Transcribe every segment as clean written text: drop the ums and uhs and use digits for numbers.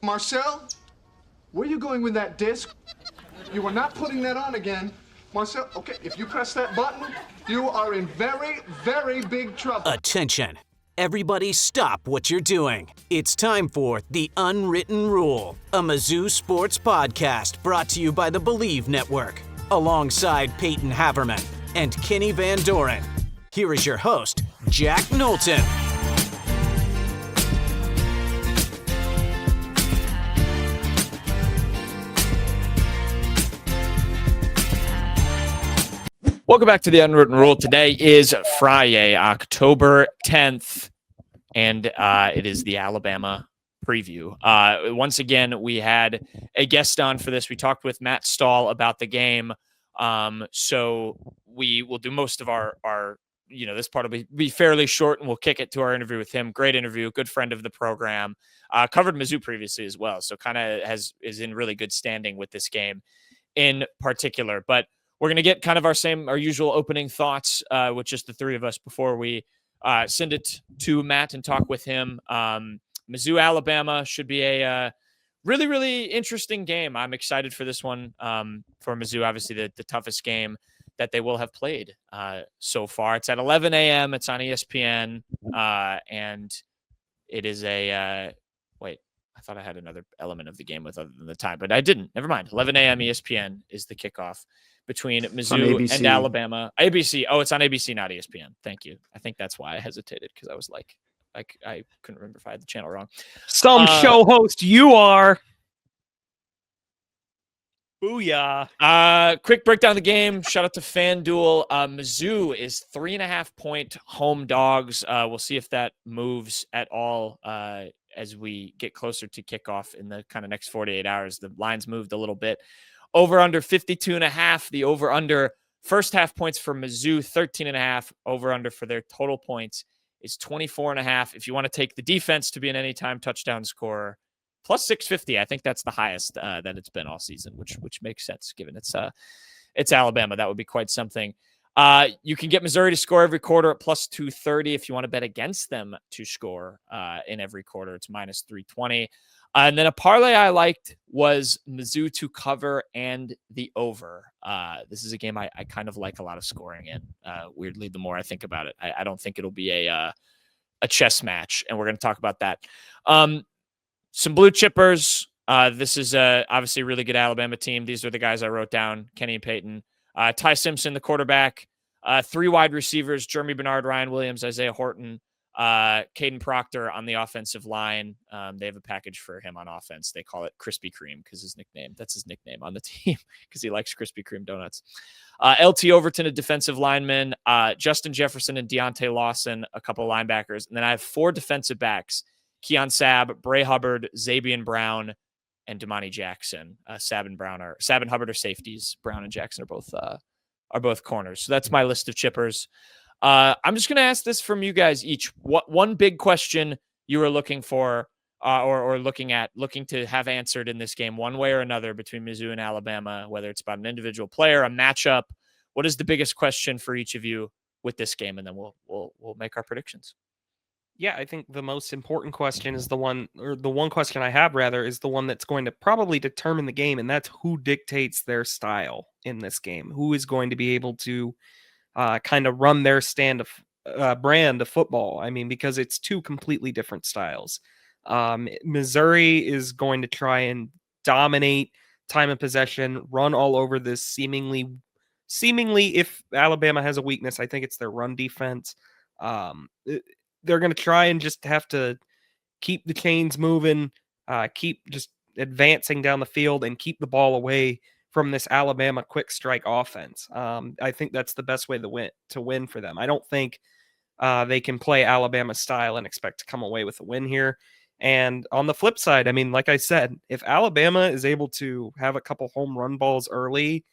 Marcel, where are you going with that disc? You are not putting that on again. Marcel, okay, if you press that button, you are in very, very big trouble. Attention. Everybody stop what you're doing. It's time for The Unwritten Rule, a Mizzou sports podcast brought to you by the Believe Network, alongside Payton Haverman and Kenny Van Doren. Here is your host, Jack Knowlton. Welcome back to The Unwritten Rule. Today is Friday, October 10th, and it is the Alabama preview. Once again, we had a guest on for this. We talked with Matt Stahl about the game, so we will do most of our this part will be fairly short, and we'll kick it to our interview with him. Great interview, good friend of the program, covered Mizzou previously as well, so kind of is in really good standing with this game in particular. But we're going to get kind of our usual opening thoughts with just the three of us before we send it to Matt and talk with him. Mizzou-Alabama should be a really, really interesting game. I'm excited for this one for Mizzou, obviously the toughest game that they will have played so far. It's at 11 a.m. It's on ESPN, and it is I thought I had another element of the game with other than the time, but I didn't. Never mind. 11 a.m. ESPN is the kickoff between Mizzou and Alabama. ABC. Oh, it's on ABC, not ESPN. Thank you. I think that's why I hesitated, because I was like, I couldn't remember if I had the channel wrong. Some show host you are. Booyah. Quick breakdown of the game. Shout out to FanDuel. Mizzou is 3.5-point home dogs. We'll see if that moves at all as we get closer to kickoff in the kind of next 48 hours. The lines moved a little bit. Over under 52.5. The over under first half points for Mizzou, 13.5. Over under for their total points is 24.5. If you want to take the defense to be an anytime touchdown scorer, plus 650. I think that's the highest that it's been all season, which makes sense given it's Alabama. That would be quite something. You can get Missouri to score every quarter at plus 230. If you want to bet against them to score in every quarter, it's minus 320. And then a parlay I liked was Mizzou to cover and the over. This is a game I kind of like a lot of scoring in. Weirdly, the more I think about it, I don't think it'll be a chess match, and we're going to talk about that. Some blue chippers. This is obviously a really good Alabama team. These are the guys I wrote down: Kenny and Payton. Ty Simpson, the quarterback. 3 wide receivers: Jeremy Bernard, Ryan Williams, Isaiah Horton, Caden Proctor on the offensive line. They have a package for him on offense. They call it Krispy Kreme because that's his nickname on the team, because he likes Krispy Kreme donuts. LT Overton, a defensive lineman. Justin Jefferson and Deontay Lawson, a couple of linebackers. And then I have 4 defensive backs: Keon Sabb, Bray Hubbard, Zabian Brown, and Damani Jackson. Sabb and Hubbard are safeties. Brown and Jackson are both corners. So that's my list of chippers. I'm just going to ask this from you guys each. What one big question you are looking for or looking to have answered in this game, one way or another, between Mizzou and Alabama, whether it's about an individual player, a matchup? What is the biggest question for each of you with this game? And then we'll make our predictions. Yeah, I think the most important question is the one question I have, rather, is the one that's going to probably determine the game, and that's who dictates their style in this game. Who is going to be able to kind of run their brand of football? I mean, because it's 2 completely different styles. Missouri is going to try and dominate time of possession, run all over this seemingly, if Alabama has a weakness, I think it's their run defense. They're going to try and just have to keep the chains moving, keep just advancing down the field, and keep the ball away from this Alabama quick strike offense. I think that's the best way to win for them. I don't think they can play Alabama style and expect to come away with a win here. And on the flip side, I mean, like I said, if Alabama is able to have a couple home run balls early,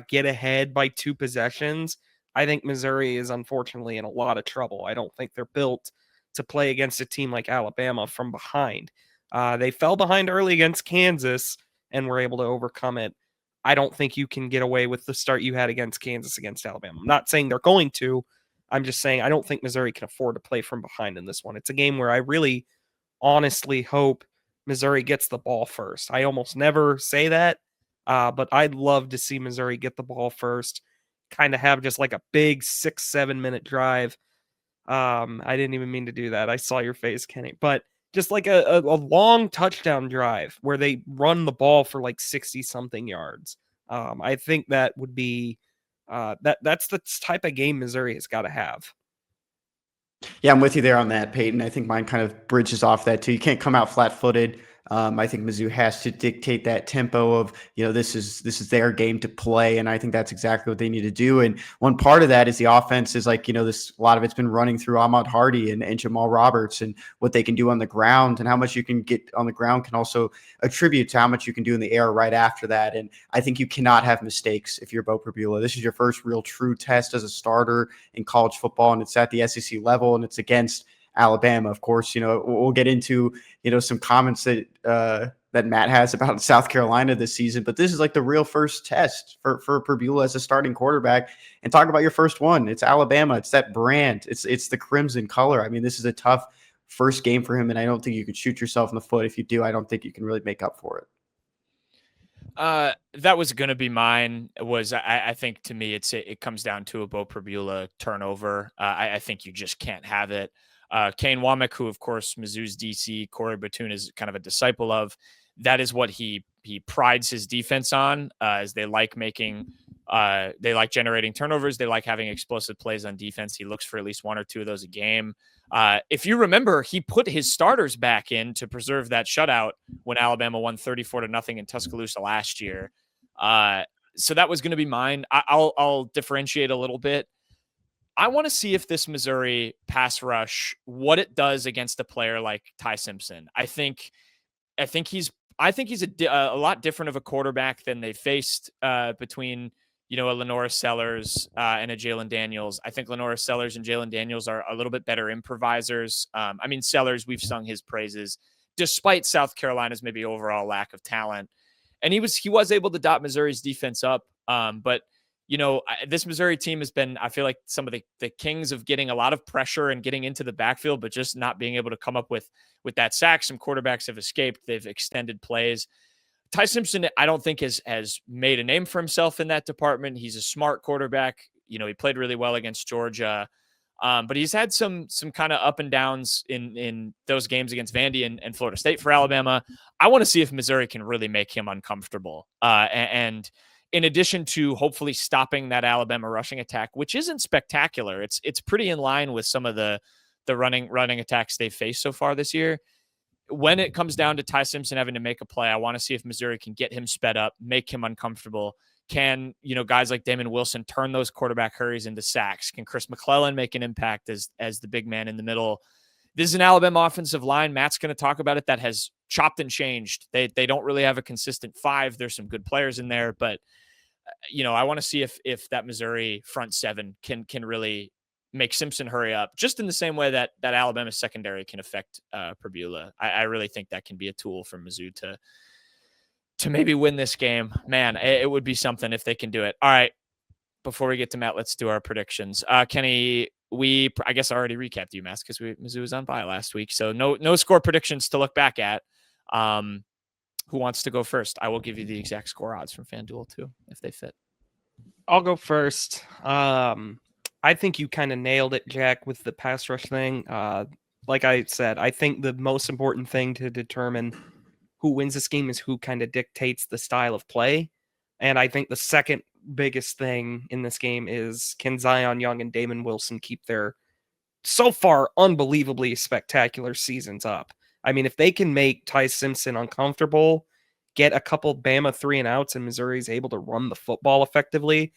get ahead by 2 possessions, I think Missouri is unfortunately in a lot of trouble. I don't think they're built to play against a team like Alabama from behind. They fell behind early against Kansas and were able to overcome it. I don't think you can get away with the start you had against Kansas against Alabama. I'm not saying they're going to. I'm just saying I don't think Missouri can afford to play from behind in this one. It's a game where I really honestly hope Missouri gets the ball first. I almost never say that, but I'd love to see Missouri get the ball first, kind of have just like a big 6-7 minute drive. I didn't even mean to do that. I saw your face, Kenny, but just like a long touchdown drive where they run the ball for like 60 something yards. I think that would be that's the type of game Missouri has got to have. Yeah, I'm with you there on that, Peyton. I think mine kind of bridges off that too. You can't come out flat-footed. I think Mizzou has to dictate that tempo of, this is their game to play, and I think that's exactly what they need to do. And one part of that is the offense is like, this a lot of it's been running through Ahmad Hardy and Jamal Roberts, and what they can do on the ground, and how much you can get on the ground can also attribute to how much you can do in the air right after that. And I think you cannot have mistakes if you're Bo Prabula. This is your first real true test as a starter in college football, and it's at the SEC level, and it's against Alabama. Of course, we'll get into, some comments that Matt has about South Carolina this season, but this is like the real first test for Prabula as a starting quarterback. And talk about your first one. It's Alabama. It's that brand. It's the crimson color. I mean, this is a tough first game for him, and I don't think you could shoot yourself in the foot. If you do, I don't think you can really make up for it. That was going to be mine. I think to me, it comes down to a Bo Prabula turnover. I think you just can't have it. Kane Womack, who of course Mizzou's DC, Corey Batoon is kind of a disciple of, that is what he prides his defense on, is they like generating turnovers. They like having explosive plays on defense. He looks for at least one or two of those a game. If you remember, he put his starters back in to preserve that shutout when Alabama won 34-0 in Tuscaloosa last year. So that was going to be mine. I'll differentiate a little bit. I want to see if this Missouri pass rush, what it does against a player like Ty Simpson. I think he's a lot different of a quarterback than they faced between, a Lenora Sellers and a Jalen Daniels. I think Lenora Sellers and Jalen Daniels are a little bit better improvisers. Sellers, we've sung his praises, despite South Carolina's maybe overall lack of talent. And he was able to dot Missouri's defense up. But this Missouri team has been, I feel like, some of the kings of getting a lot of pressure and getting into the backfield, but just not being able to come up with that sack. Some quarterbacks have escaped. They've extended plays. Ty Simpson, I don't think has made a name for himself in that department. He's a smart quarterback. He played really well against Georgia. But he's had some kind of up and downs in those games against Vandy and Florida State for Alabama. I want to see if Missouri can really make him uncomfortable. And in addition to hopefully stopping that Alabama rushing attack, which isn't spectacular, it's pretty in line with some of the running attacks they've faced so far this year. When it comes down to Ty Simpson having to make a play, I want to see if Missouri can get him sped up, make him uncomfortable. Can, guys like Damon Wilson turn those quarterback hurries into sacks? Can Chris McClellan make an impact as the big man in the middle? This is an Alabama offensive line. Matt's going to talk about it, that has chopped and changed. They don't really have a consistent five. There's some good players in there, but I want to see if that Missouri front seven can really make Simpson hurry up, just in the same way that Alabama secondary can affect Prabula. I really think that can be a tool for Mizzou to maybe win this game. Man, it would be something if they can do it. All right, before we get to Matt, let's do our predictions. Kenny, I guess I already recapped UMass because Mizzou was on bye last week, so no score predictions to look back at. Who wants to go first? I will give you the exact score odds from FanDuel too, if they fit. I'll go first. I think you kind of nailed it, Jack, with the pass rush thing. Like I said, I think the most important thing to determine who wins this game is who kind of dictates the style of play. And I think the second biggest thing in this game is, can Zion Young and Damon Wilson keep their so far unbelievably spectacular seasons up? I mean, if they can make Ty Simpson uncomfortable, get a couple Bama 3-and-outs, and Missouri's able to run the football effectively,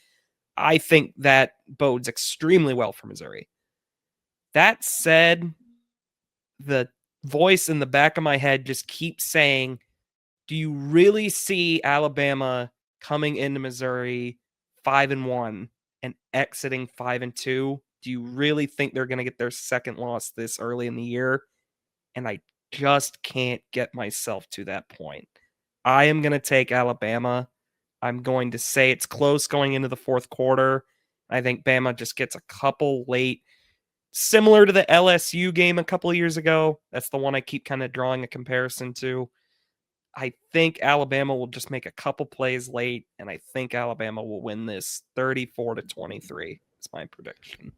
I think that bodes extremely well for Missouri. That said, the voice in the back of my head just keeps saying, do you really see Alabama coming into Missouri 5-1 and exiting 5-2? Do you really think they're going to get their second loss this early in the year? And I just can't get myself to that point. I am going to take Alabama. I'm going to say it's close going into the fourth quarter. I think Bama just gets a couple late similar to the LSU game a couple of years ago. That's the one I keep kind of drawing a comparison to. I think Alabama will just make a couple plays late, and I think Alabama will win this 34-23. It's my prediction.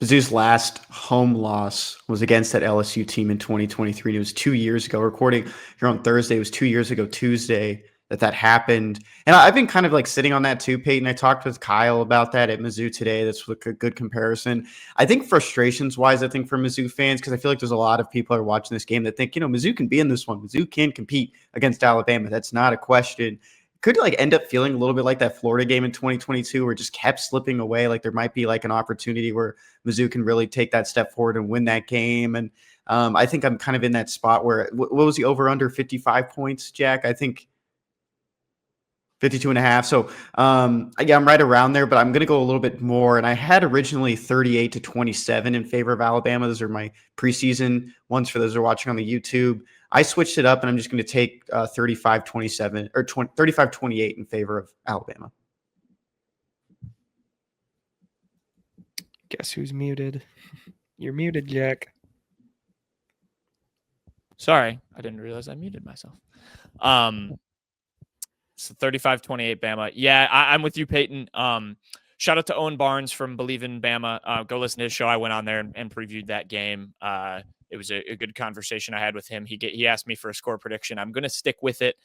Mizzou's last home loss was against that LSU team in 2023. And it was 2 years ago. Recording here on Thursday, it was 2 years ago Tuesday that happened. And I've been kind of like sitting on that too, Peyton. I talked with Kyle about that at Mizzou today. That's a good comparison. I think frustrations-wise, for Mizzou fans, because I feel like there's a lot of people are watching this game that think, Mizzou can be in this one. Mizzou can compete against Alabama. That's not a question. Could like end up feeling a little bit like that Florida game in 2022 where it just kept slipping away. Like there might be like an opportunity where Mizzou can really take that step forward and win that game. And I think I'm kind of in that spot where, what was the over under 55 points, Jack? I think 52.5. So yeah, I'm right around there, but I'm going to go a little bit more. And I had originally 38-27 in favor of Alabama. Those are my preseason ones for those who are watching on the YouTube. I switched it up, and I'm just going to take 35-27 or 35-28 in favor of Alabama. Guess who's muted? You're muted, Jack. Sorry, I didn't realize I muted myself. So 35-28 Bama. Yeah, I'm with you, Peyton. Shout out to Owen Barnes from Believe in Bama. Go listen to his show. I went on there and previewed that game. It was a good conversation I had with him. He asked me for a score prediction. I'm going to stick with it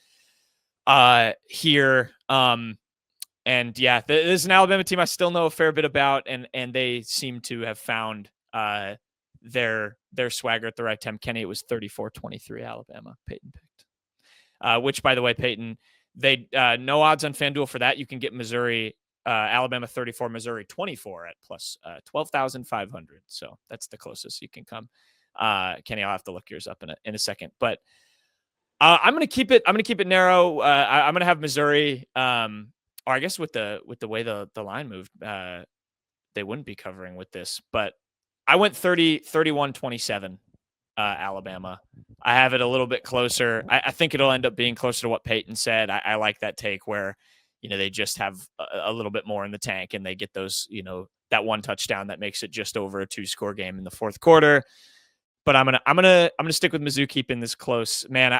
here. And yeah, this is an Alabama team I still know a fair bit about, and they seem to have found their swagger at the right time. Kenny, it was 34-23 Alabama. Peyton picked. Which, by the way, Peyton, they no odds on FanDuel for that. You can get Missouri, Alabama 34, Missouri 24 at plus 12,500. So that's the closest you can come. Kenny, I'll have to look yours up in a second, but I'm going to keep it narrow. I'm going to have Missouri, or I guess with the way the line moved, they wouldn't be covering with this, but I went 31-27 Alabama. I have it a little bit closer. I think it'll end up being closer to what Peyton said. I like that take where, they just have a little bit more in the tank and they get those, that one touchdown that makes it just over a 2-score game in the fourth quarter. But I'm gonna stick with Mizzou keeping this close, man.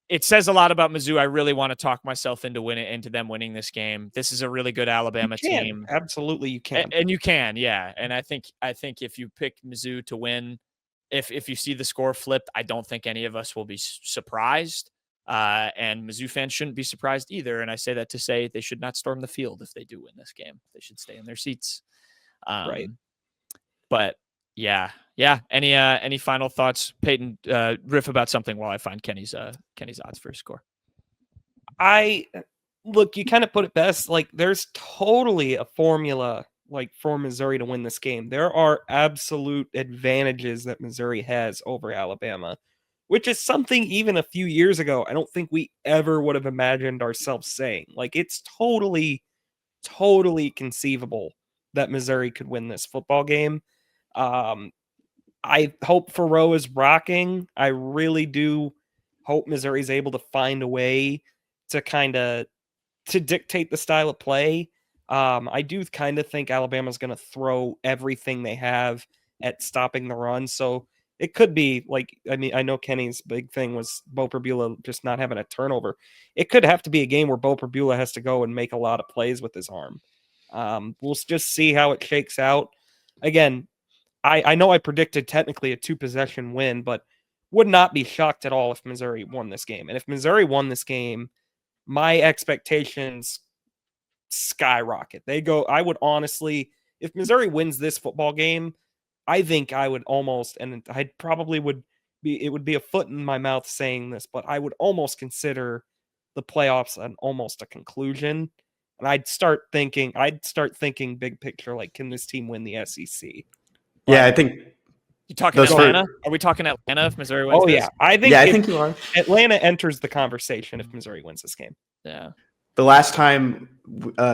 It says a lot about Mizzou. I really want to talk myself into them winning this game. This is a really good Alabama team. Absolutely, you can, and you can, yeah. And I think if you pick Mizzou to win, if you see the score flipped, I don't think any of us will be surprised. And Mizzou fans shouldn't be surprised either. And I say that to say they should not storm the field if they do win this game. They should stay in their seats. Right. But yeah. Any final thoughts, Peyton? Riff about something while I find Kenny's odds for a score. Look, you kind of put it best. Like, there's totally a formula like for Missouri to win this game. There are absolute advantages that Missouri has over Alabama, which is something even a few years ago I don't think we ever would have imagined ourselves saying. Like, it's totally conceivable that Missouri could win this football game. I hope Faroe is rocking. I really do hope Missouri is able to find a way to dictate the style of play. I do kind of think Alabama's going to throw everything they have at stopping the run. So it could be like, I know Kenny's big thing was Bo Perbula just not having a turnover. It could have to be a game where Bo Perbula has to go and make a lot of plays with his arm. We'll just see how it shakes out. Again, I know I predicted technically a 2-possession win, but would not be shocked at all if Missouri won this game. And if Missouri won this game, my expectations skyrocket. I would honestly, if Missouri wins this football game, I think I would almost, and I probably would be, it would be a foot in my mouth saying this, but I would almost consider the playoffs almost a conclusion. And I'd start thinking big picture, like, can this team win the SEC? Yeah, I think you talking Atlanta? Are we talking Atlanta if Missouri wins? Oh this? yeah, I think you are. Atlanta enters the conversation if Missouri wins this game. Yeah. The last time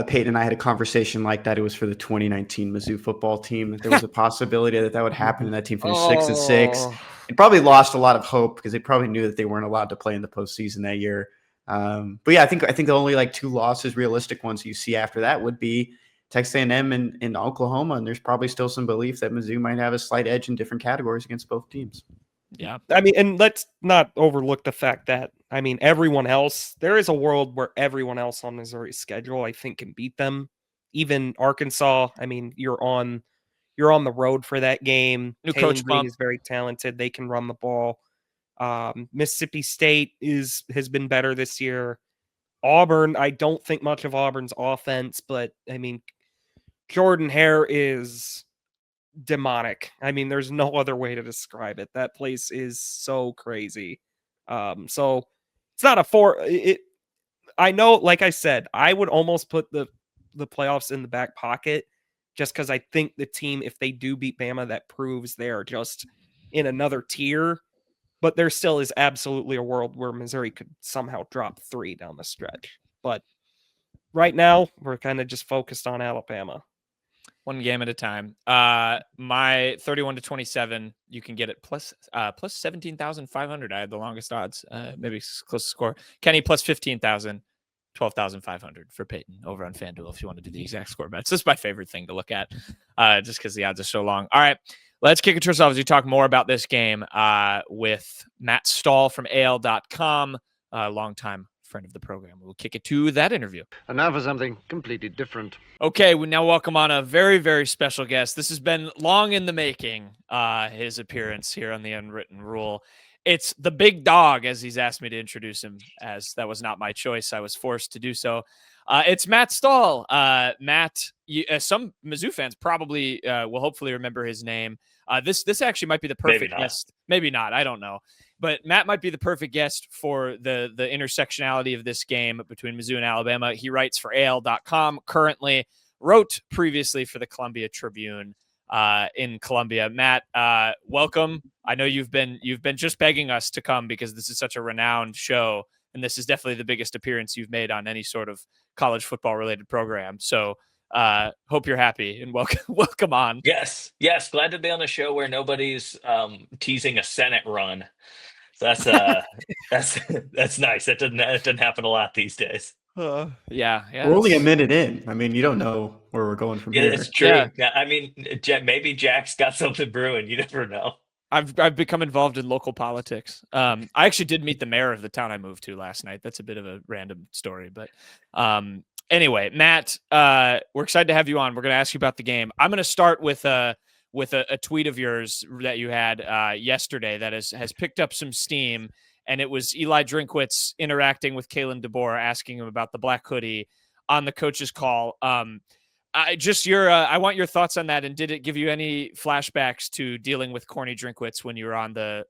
Peyton and I had a conversation like that, it was for the 2019 Mizzou football team. There was a possibility that would happen, and that team finished 6-6. It probably lost a lot of hope because they probably knew that they weren't allowed to play in the postseason that year. But yeah, I think the only like 2 losses, realistic ones you see after that would be Texas A&M and Oklahoma, and there's probably still some belief that Mizzou might have a slight edge in different categories against both teams. Yeah. I mean, and let's not overlook the fact that, I mean, everyone else, there is a world where everyone else on Missouri's schedule, I think, can beat them. Even Arkansas, I mean, you're on the road for that game. New Taylor coach Green bump. is very talented. They can run the ball. Mississippi State has been better this year. Auburn, I don't think much of Auburn's offense, but I mean, Jordan Hare is demonic. I mean, there's no other way to describe it. That place is so crazy. So it's not a I know, like I said, I would almost put the playoffs in the back pocket just because I think the team, if they do beat Bama, that proves they are just in another tier. But there still is absolutely a world where Missouri could somehow drop 3 down the stretch. But right now, we're kind of just focused on Alabama. One game at a time. My 31-27, you can get it plus 17,500. I had the longest odds, maybe close to score. Kenny plus 15,000, 12,500 for Payton over on FanDuel if you want to do the exact score bets. This is my favorite thing to look at, just because the odds are so long. All right, let's kick it to ourselves. We talk more about this game with Matt Stahl from AL.com, longtime friend of the program. We'll kick it to that interview. And now for something completely different. Okay, we now welcome on a very, very special guest. This has been long in the making, his appearance here on the Unwritten Rule. It's the big dog, as he's asked me to introduce him, as that was not my choice. I was forced to do so. It's Matt Stahl. Matt, some Mizzou fans probably will hopefully remember his name. This actually might be the perfect guest. Maybe not. I don't know. But Matt might be the perfect guest for the intersectionality of this game between Mizzou and Alabama. He writes for AL.com currently, wrote previously for the Columbia Tribune in Columbia. Matt, welcome. I know you've been just begging us to come because this is such a renowned show, and this is definitely the biggest appearance you've made on any sort of college football related program. So hope you're happy and welcome on. Yes. Glad to be on a show where nobody's teasing a Senate run. So that's nice. That doesn't happen a lot these days. Yeah. We're only a minute in. I mean, you don't know where we're going from here. It's true. Yeah. I mean, maybe Jack's got something brewing. You never know. I've become involved in local politics. I actually did meet the mayor of the town I moved to last night. That's a bit of a random story, but anyway, Matt, we're excited to have you on. We're going to ask you about the game. I'm going to start with a tweet of yours that you had yesterday that has picked up some steam, and it was Eli Drinkwitz interacting with Kalen DeBoer, asking him about the black hoodie on the coach's call. I want your thoughts on that, and did it give you any flashbacks to dealing with Corny Drinkwitz when you were on the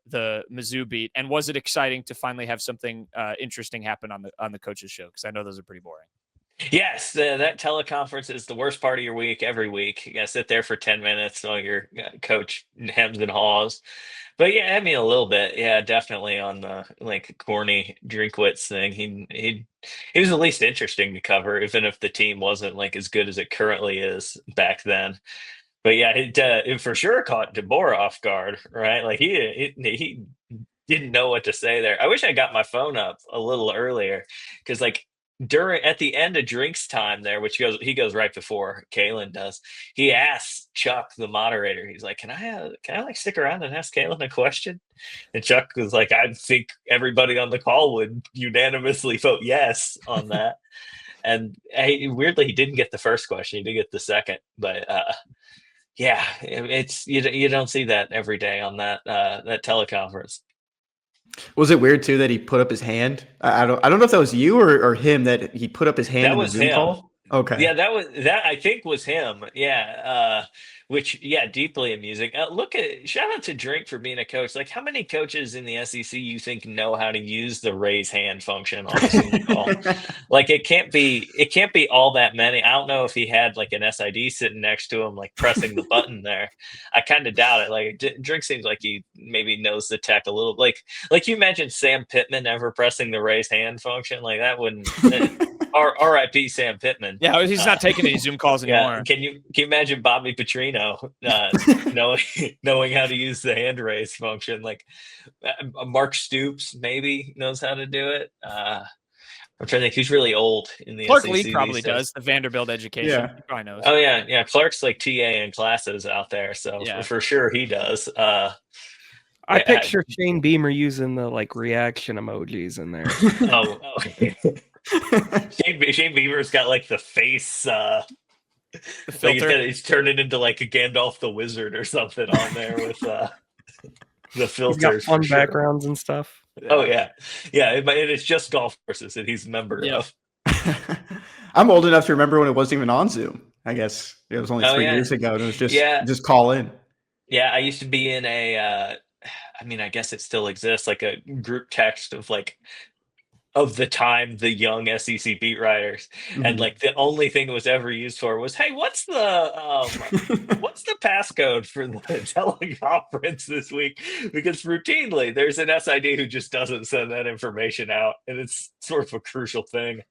Mizzou beat, and was it exciting to finally have something interesting happen on the coach's show? Because I know those are pretty boring. Yes, that teleconference is the worst part of your week every week. You got to sit there for 10 minutes while your coach hems and haws. But yeah, I mean, a little bit. Yeah, definitely on the corny Drinkwitz thing. He was the least interesting to cover, even if the team wasn't as good as it currently is back then. But yeah, it for sure caught DeBoer off guard, right? He didn't know what to say there. I wish I got my phone up a little earlier because at the end of drinks time there, which he goes right before Kalen does, he asks Chuck, the moderator, he's like, can I stick around and ask Kalen a question? And Chuck was like, I think everybody on the call would unanimously vote yes on that. And weirdly, he didn't get the first question. He did get the second, but yeah, it's you don't see that every day on that teleconference. Was it weird too that he put up his hand? I don't know if that was you or him that he put up his hand. That in was the Zoom him. Call? Okay. Yeah, that I think was him. Yeah. Deeply amusing. Shout out to Drink for being a coach. How many coaches in the SEC you think know how to use the raise hand function on a Zoom call? It can't be all that many. I don't know if he had an SID sitting next to him, pressing the button there. I kind of doubt it. Drink seems like he maybe knows the tech a little. You imagine Sam Pittman ever pressing the raise hand function? That wouldn't. R.I.P. Sam Pittman. Yeah, he's not taking any Zoom calls anymore. Yeah. Can you imagine Bobby Petrino knowing how to use the hand raise function? Mark Stoops maybe knows how to do it. I'm trying to think who's really old in the Clark SEC Lee these probably days. does the Vanderbilt education. Yeah. He probably knows. Oh yeah. Clark's like TA in classes out there, so Yeah. for sure he does. I Yeah. picture Shane Beamer using the like reaction emojis in there. Shane Beaver's got like the face. The Like filter. he's turning into like a Gandalf the Wizard or something on there with the He's got filters. fun For sure. backgrounds and stuff. Oh yeah. And it's just golf courses that he's a member Yeah. of. I'm old enough to remember when it wasn't even on Zoom. I guess it was only 3 yeah. years ago, and it was just Yeah. just call in. Yeah, I used to be in a. I guess it still exists, like a group text of like of the time the young SEC beat writers, and like the only thing it was ever used for was, hey, what's the passcode for the teleconference this week? Because routinely there's an SID who just doesn't send that information out, and it's sort of a crucial thing.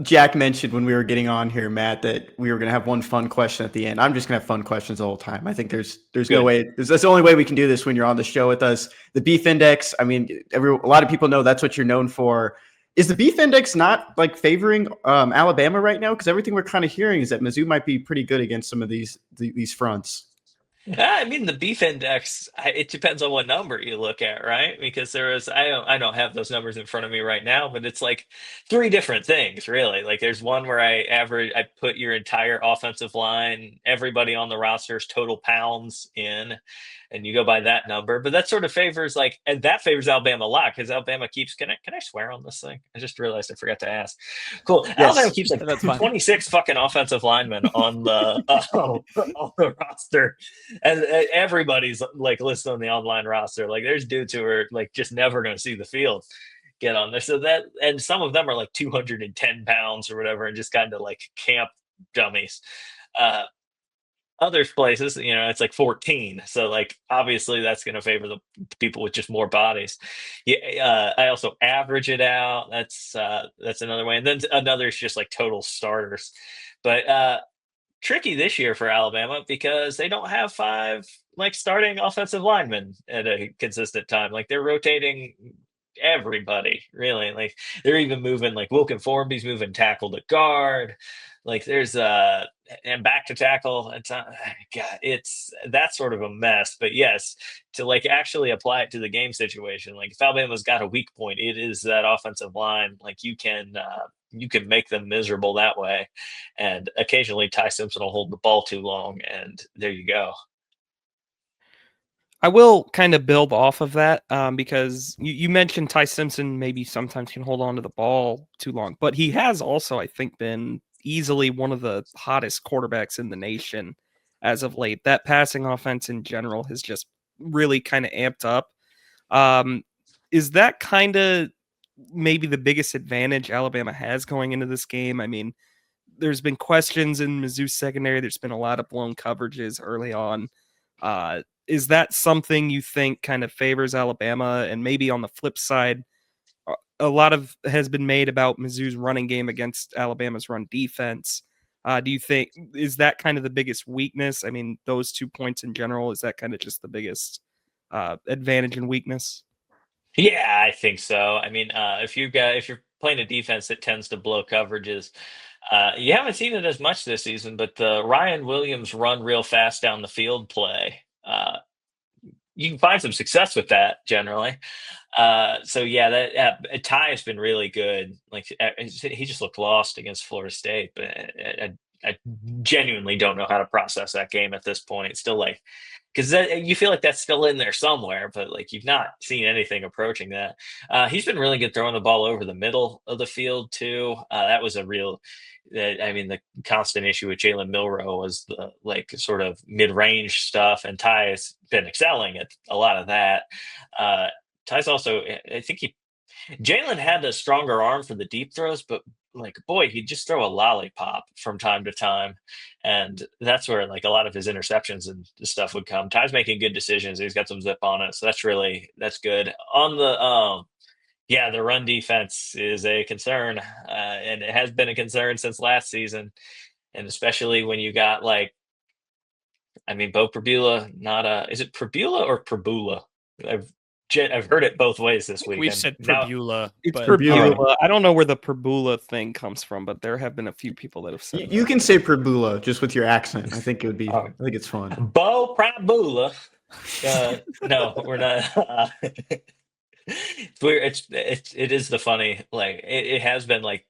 Jack mentioned when we were getting on here, Matt, that we were going to have one fun question at the end. I'm just going to have fun questions the whole time. I think there's no way. That's the only way we can do this when you're on the show with us. The beef index. I mean, a lot of people know that's what you're known for. Is the beef index not like favoring Alabama right now? Because everything we're kind of hearing is that Mizzou might be pretty good against some of these fronts. I mean, the beef index, it depends on what number you look at, right? Because I don't have those numbers in front of me right now, but it's like 3 different things, really. Like there's one where I put your entire offensive line, everybody on the roster's total pounds in, and you go by that number. But that sort of favors and that favors Alabama a lot because Alabama keeps, can I swear on this thing? I just realized I forgot to ask. Cool. Yes. Alabama keeps like 26 fucking offensive linemen on the on the roster. And everybody's like listed on the online roster. Like there's dudes who are like just never going to see the field get on there. So that, and some of them are like 210 pounds or whatever, and just kind of like camp dummies. Other places, it's like 14. So like obviously that's going to favor the people with just more bodies. Yeah. I also average it out. That's another way. And then another is just like total starters. But tricky this year for Alabama because they don't have 5 like starting offensive linemen at a consistent time. Like they're rotating everybody, really. Like they're even moving like Wilkin Formby's moving tackle to guard. Like there's and back to tackle. It's that's sort of a mess. But yes, to like actually apply it to the game situation, like if Alabama's got a weak point, it is that offensive line. Like you can make them miserable that way. And occasionally Ty Simpson will hold the ball too long, and there you go. I will kind of build off of that because you mentioned Ty Simpson maybe sometimes can hold on to the ball too long, but he has also, I think, been easily one of the hottest quarterbacks in the nation as of late. That passing offense in general has just really kind of amped up. Is that kind of maybe the biggest advantage Alabama has going into this game? I mean, there's been questions in Mizzou's secondary. There's been a lot of blown coverages early on. Is that something you think kind of favors Alabama? And maybe on the flip side, a lot of has been made about Mizzou's running game against Alabama's run defense. Do you think, is that kind of the biggest weakness? I mean, those 2 points in general, is that kind of just the biggest advantage and weakness? Yeah, I think so. I mean, if you're playing a defense that tends to blow coverages, you haven't seen it as much this season, but the Ryan Williams run real fast down the field play, you can find some success with that generally. So yeah, Ty has been really good. Like he just looked lost against Florida State, but I genuinely don't know how to process that game at this point. It's still like, because you feel like that's still in there somewhere, but like you've not seen anything approaching that. He's been really good throwing the ball over the middle of the field too. That was a real. The constant issue with Jalen Milroe was the like sort of mid-range stuff, and Ty has been excelling at a lot of that. Ty's also, I think Jalen had a stronger arm for the deep throws, but like, boy, he'd just throw a lollipop from time to time. And that's where like a lot of his interceptions and stuff would come. Ty's making good decisions. He's got some zip on it. So that's good. On the, the run defense is a concern. And it has been a concern since last season. And especially when you got Bo Prabula, is it Prabula or Prabula? I've heard it both ways this week. We've said Now, Perbula. It's but Perbula. I don't know where the Perbula thing comes from, but there have been a few people that have said You can say Perbula just with your accent. I think it would be. Oh. I think it's fun. Bo Prabula. No, we're not. It's weird. It is the funny, like it has been like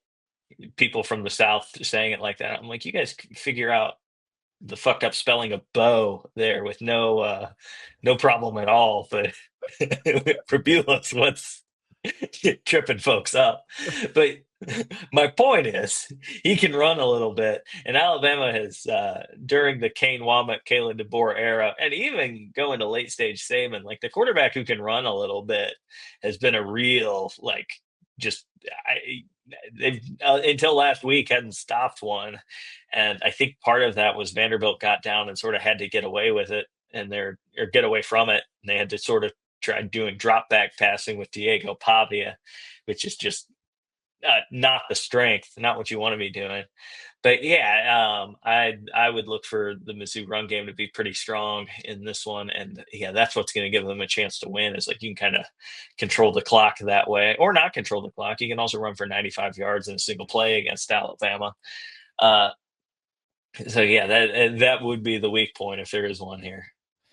people from the South saying it like that. I'm like, you guys figure out the fucked up spelling of bow there with no problem at all. But Prabula's what's tripping folks up. But my point is, he can run a little bit, and Alabama has during the Kane Wommack, Kalen DeBoer era, and even going to late stage Saban, like the quarterback who can run a little bit has been a real like just they've until last week hadn't stopped one, and I think part of that was Vanderbilt got down and sort of had to get away with it, or get away from it, and they had to sort of try doing drop back passing with Diego Pavia, which is just not the strength, not what you want to be doing. But yeah, I would look for the Mizzou run game to be pretty strong in this one, and yeah, that's what's going to give them a chance to win. Is like you can kind of control the clock that way, or not control the clock. You can also run for 95 yards in a single play against Alabama. So yeah, that would be the weak point if there is one here.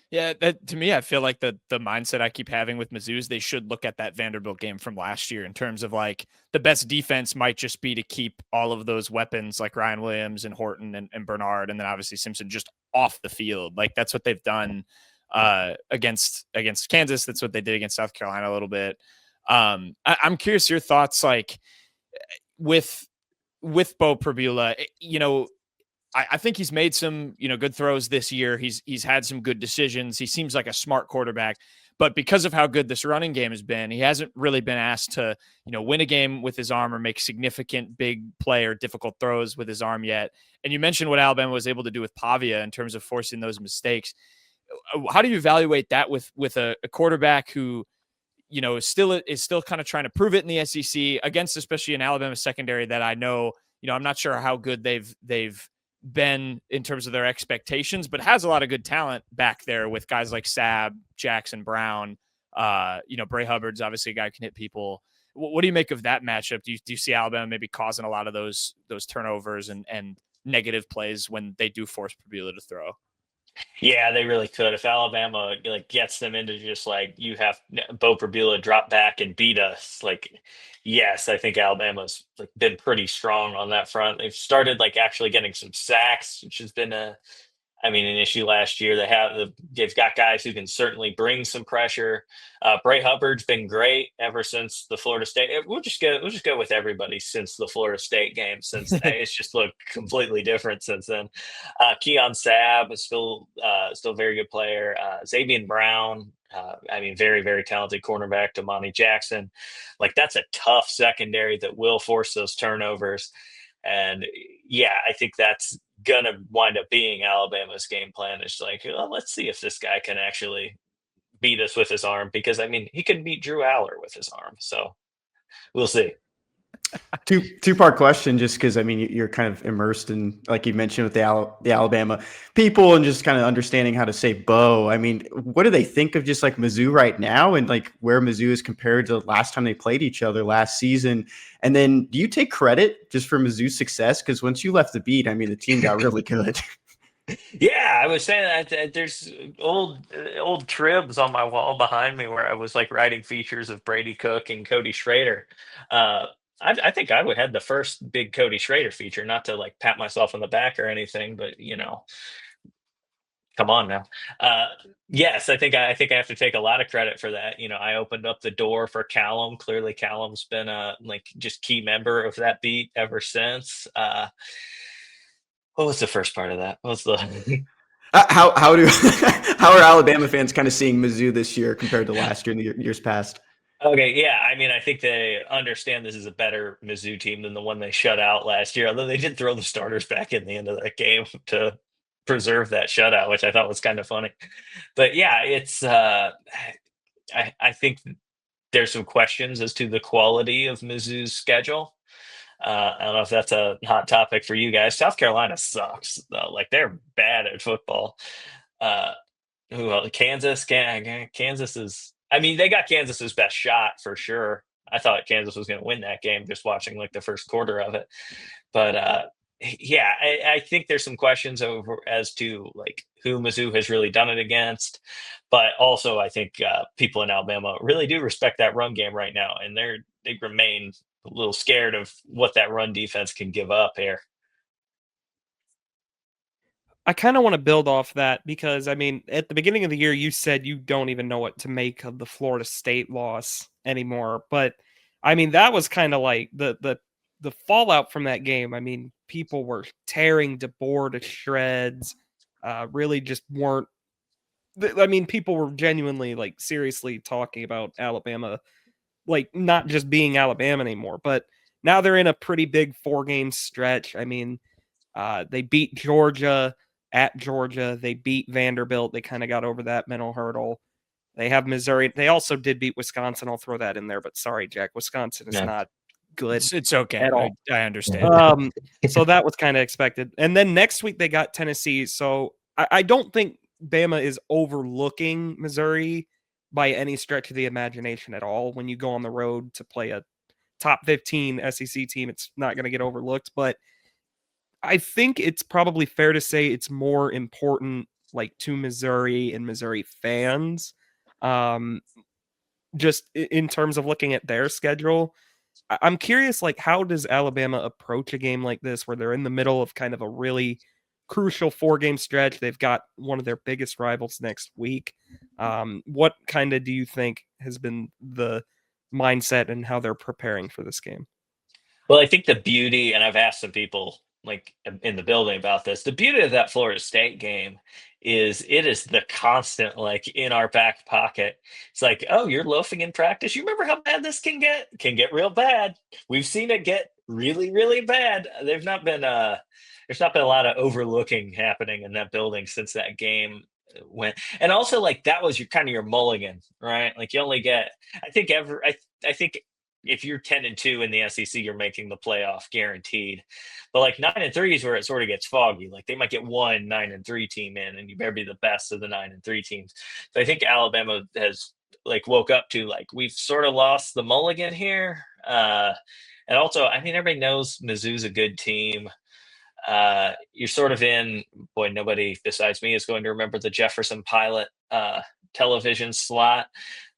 Yeah, that to me, I feel like the mindset I keep having with Mizzou is they should look at that Vanderbilt game from last year in terms of like the best defense might just be to keep all of those weapons like Ryan Williams and Horton and Bernard, and then obviously Simpson just off the field. Like that's what they've done against Kansas. That's what they did against South Carolina a little bit. I'm curious your thoughts, like with Bo Prabula, you know. I think he's made some, good throws this year. He's had some good decisions. He seems like a smart quarterback, but because of how good this running game has been, he hasn't really been asked to, win a game with his arm or make significant big play or difficult throws with his arm yet. And you mentioned what Alabama was able to do with Pavia in terms of forcing those mistakes. How do you evaluate that with a quarterback who, is still kind of trying to prove it in the SEC against, especially an Alabama secondary that I know, I'm not sure how good they've been in terms of their expectations, but has a lot of good talent back there with guys like Sabb, Jackson Brown. Bray Hubbard's obviously a guy who can hit people. What do you make of that matchup? Do you see Alabama maybe causing a lot of those turnovers and negative plays when they do force Prabula to throw? Yeah, they really could. If Alabama gets them into just like you have Bo Prabula drop back and beat us, yes, I think Alabama's been pretty strong on that front. They've started actually getting some sacks, which has been an issue last year. They've got guys who can certainly bring some pressure. Bray Hubbard's been great ever since the Florida State. We'll just go with everybody since the Florida State game. Since it's just looked completely different since then. Keon Sabb is still very good player. Xavier Brown, very, very talented cornerback. Damani Jackson, that's a tough secondary that will force those turnovers. And yeah, I think that's gonna wind up being Alabama's game plan. Is let's see if this guy can actually beat us with his arm, because he could beat Drew Aller with his arm. So we'll see. Two-part question, just because you're kind of immersed in, like you mentioned, with the Alabama people and just kind of understanding how to say Bo. What do they think of just Mizzou right now, and where Mizzou is compared to the last time they played each other last season? And then do you take credit just for Mizzou's success? Because once you left the beat, the team got really good. Yeah, I was saying that there's old tribs on my wall behind me where I was writing features of Brady Cook and Cody Schrader. I think I would have the first big Cody Schrader feature, not to pat myself on the back or anything, but come on now. Yes, I think I have to take a lot of credit for that. I opened up the door for Callum. Clearly, Callum's been a just key member of that beat ever since. What was the first part of that? What was the how are Alabama fans kind of seeing Mizzou this year compared to last year and the years past? Okay, yeah. I think they understand this is a better Mizzou team than the one they shut out last year, although they did throw the starters back in the end of that game to preserve that shutout, which I thought was kind of funny. But yeah, it's I think there's some questions as to the quality of Mizzou's schedule. I don't know if that's a hot topic for you guys. South Carolina sucks, though. They're bad at football. Kansas is I mean, they got Kansas's best shot for sure. I thought Kansas was going to win that game just watching like the first quarter of it. But yeah, I think there's some questions over as to like who Mizzou has really done it against. But also, I think people in Alabama really do respect that run game right now, and they remain a little scared of what that run defense can give up here. I kind of want to build off that because, I mean, at the beginning of the year, you said you don't even know what to make of the Florida State loss anymore. But I mean, that was kind of like the fallout from that game. I mean, people were tearing DeBoer to shreds. Really, just weren't. I mean, people were genuinely like seriously talking about Alabama, like not just being Alabama anymore. But now they're in a pretty big 4-game stretch. I mean, they beat Georgia at Georgia. They beat Vanderbilt. They kind of got over that mental hurdle. They have Missouri. They also did beat Wisconsin. I'll throw that in there. But sorry, Jack, Wisconsin is not good. It's okay. At all. I understand. So that was kind of expected. And then next week they got Tennessee. So I don't think Bama is overlooking Missouri by any stretch of the imagination at all. When you go on the road to play a top 15 SEC team, it's not going to get overlooked. But I think it's probably fair to say it's more important, like to Missouri and Missouri fans, just in terms of looking at their schedule. I'm curious, like, how does Alabama approach a game like this, where they're in the middle of kind of a really crucial 4-game stretch? They've got one of their biggest rivals next week. What kind of do you think has been the mindset and how they're preparing for this game? Well, I think the beauty, and I've asked some people like in the building about this, the beauty of that Florida State game is it is the constant like in our back pocket. It's like, oh, you're loafing in practice. You remember how bad this can get? Can get real bad. We've seen it get really, really bad. There's not been a lot of overlooking happening in that building since that game went. And also like that was your kind of your mulligan, right? Like you only get, I think I think if you're 10-2 in the SEC, you're making the playoff guaranteed. But like 9-3 is where it sort of gets foggy. Like they might get one 9-3 team in, and you better be the best of the 9-3 teams. So I think Alabama has like woke up to like we've sort of lost the mulligan here. And also, I mean, everybody knows Mizzou's a good team. You're sort of in, boy, nobody besides me is going to remember the Jefferson Pilot television slot.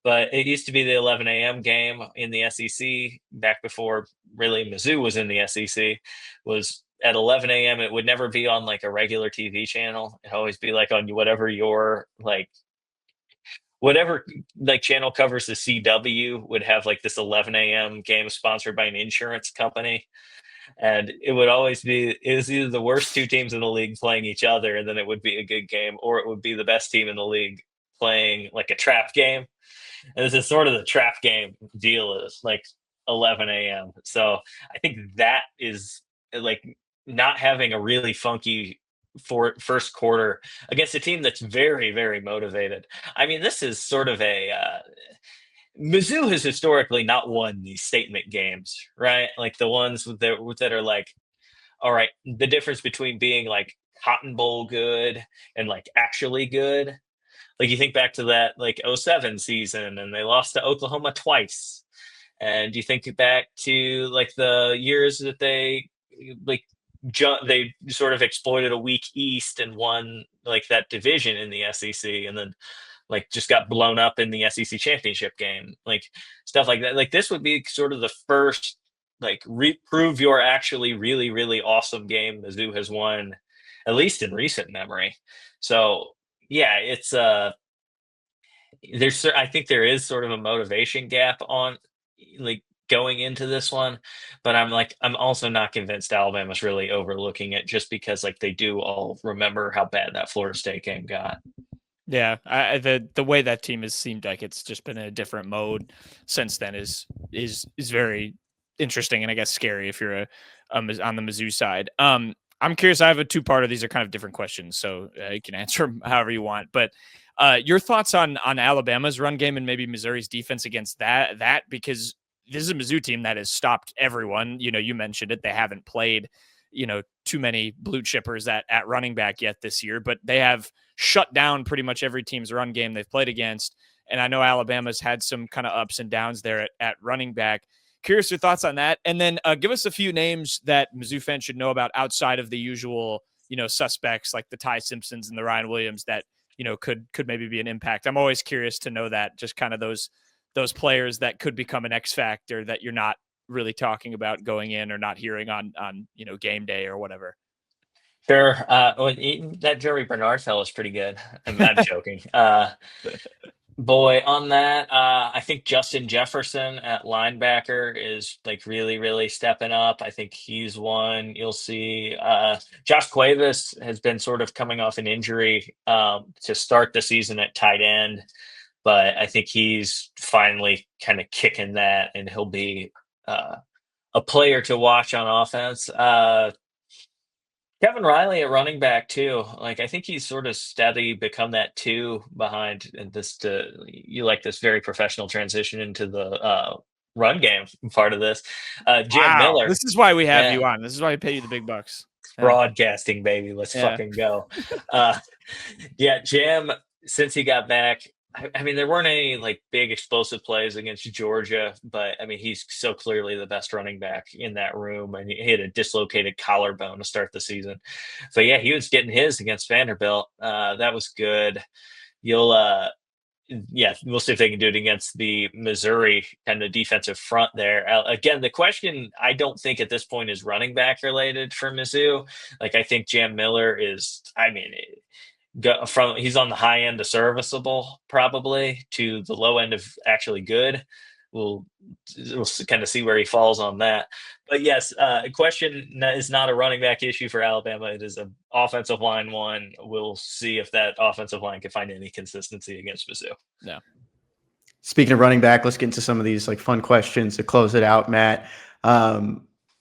But it used to be the 11 a.m. game in the SEC back before really Mizzou was in the SEC, was at 11 a.m. It would never be on like a regular TV channel. It'd always be like on whatever channel covers the CW would have like this 11 a.m. game sponsored by an insurance company. And it would always be, it was either the worst two teams in the league playing each other, and then it would be a good game, or it would be the best team in the league playing like a trap game. And this is sort of the trap game deal, is like 11 a.m. So I think that is like not having a really funky first quarter against a team that's very, very motivated. I mean, this is sort of Mizzou has historically not won these statement games, right? Like the ones that are like, all right, the difference between being like Cotton Bowl good and like actually good. Like you think back to that like 07 season and they lost to Oklahoma twice. And you think back to like the years that they sort of exploited a weak East and won like that division in the SEC, and then like just got blown up in the SEC championship game, like stuff like that. Like this would be sort of the first like prove you're actually really, really awesome game Mizzou has won, at least in recent memory. So yeah, it's I think there is sort of a motivation gap on like going into this one, but I'm also not convinced Alabama's really overlooking it, just because like they do all remember how bad that Florida State game got. Yeah, the way that team has seemed like it's just been in a different mode since then is very interesting, and I guess scary if you're on the Mizzou side. I'm curious. I have a two-parter. These are kind of different questions, so you can answer them however you want. But your thoughts on Alabama's run game and maybe Missouri's defense against that because this is a Mizzou team that has stopped everyone. You know, you mentioned it. They haven't played, too many blue chippers at running back yet this year, but they have shut down pretty much every team's run game they've played against. And I know Alabama's had some kind of ups and downs there at running back. Curious your thoughts on that. And then give us a few names that Mizzou fans should know about outside of the usual, suspects like the Ty Simpsons and the Ryan Williams that, could maybe be an impact. I'm always curious to know that, just kind of those players that could become an X factor that you're not really talking about going in or not hearing on game day or whatever. Sure. That Jerry Bernard fellow is pretty good. I'm not joking. Boy, on that, I think Justin Jefferson at linebacker is like really, really stepping up. I think he's one you'll see. Josh Cuevas has been sort of coming off an injury to start the season at tight end, but I think he's finally kind of kicking that, and he'll be a player to watch on offense. Kevin Riley at running back too. Like I think he's sort of steady become that 2 behind, and you like this very professional transition into the run game part of this. Jam Miller. This is why we have you on. This is why we pay you the big bucks. Broadcasting, baby. Let's fucking go. Jam, since he got back, I mean, there weren't any like big explosive plays against Georgia, but I mean, he's so clearly the best running back in that room, and he had a dislocated collarbone to start the season. But yeah, he was getting his against Vanderbilt. That was good. We'll see if they can do it against the Missouri kind of defensive front there. Again, the question I don't think at this point is running back related for Mizzou. Like I think Jam Miller is, he's on the high end of serviceable probably to the low end of actually good. We'll kind of see where he falls on that. But yes, question is not a running back issue for Alabama. It is an offensive line one. We'll see if that offensive line can find any consistency against Mizzou. No. Speaking of running back, let's get into some of these like fun questions to close it out, Matt.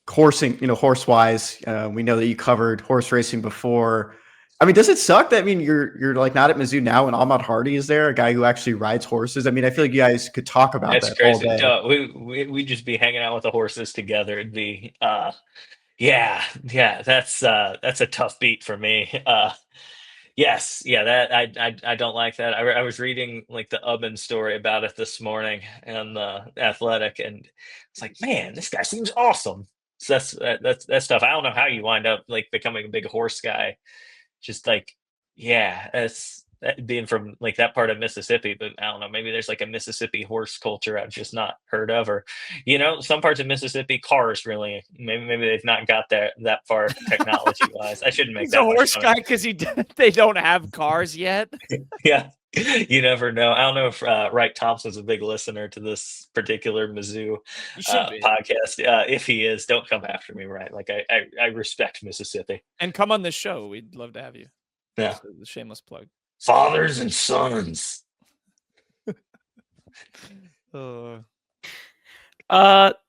Horsing, horse-wise, we know that you covered horse racing before. I mean, does it suck that you're like not at Mizzou now and Ahmad Hardy is there, a guy who actually rides horses? I mean, I feel like you guys could talk about That's that crazy. all day. We just be hanging out with the horses together. It'd be that's a tough beat for me. That I don't like that. I was reading like the Ubben story about it this morning and the Athletic, and it's like, man, this guy seems awesome. So that's stuff. I don't know how you wind up like becoming a big horse guy. Just like, it's being from like that part of Mississippi, but I don't know, maybe there's like a Mississippi horse culture I've just not heard of, or, some parts of Mississippi cars really, maybe they've not got that far technology wise. I shouldn't make He's that a horse guy because they don't have cars yet. Yeah. You never know. I don't know if Wright Thompson's a big listener to this particular Mizzou podcast. If he is, don't come after me, right? Like I respect Mississippi. And come on this show. We'd love to have you. Yeah. The shameless plug. Fathers and sons. My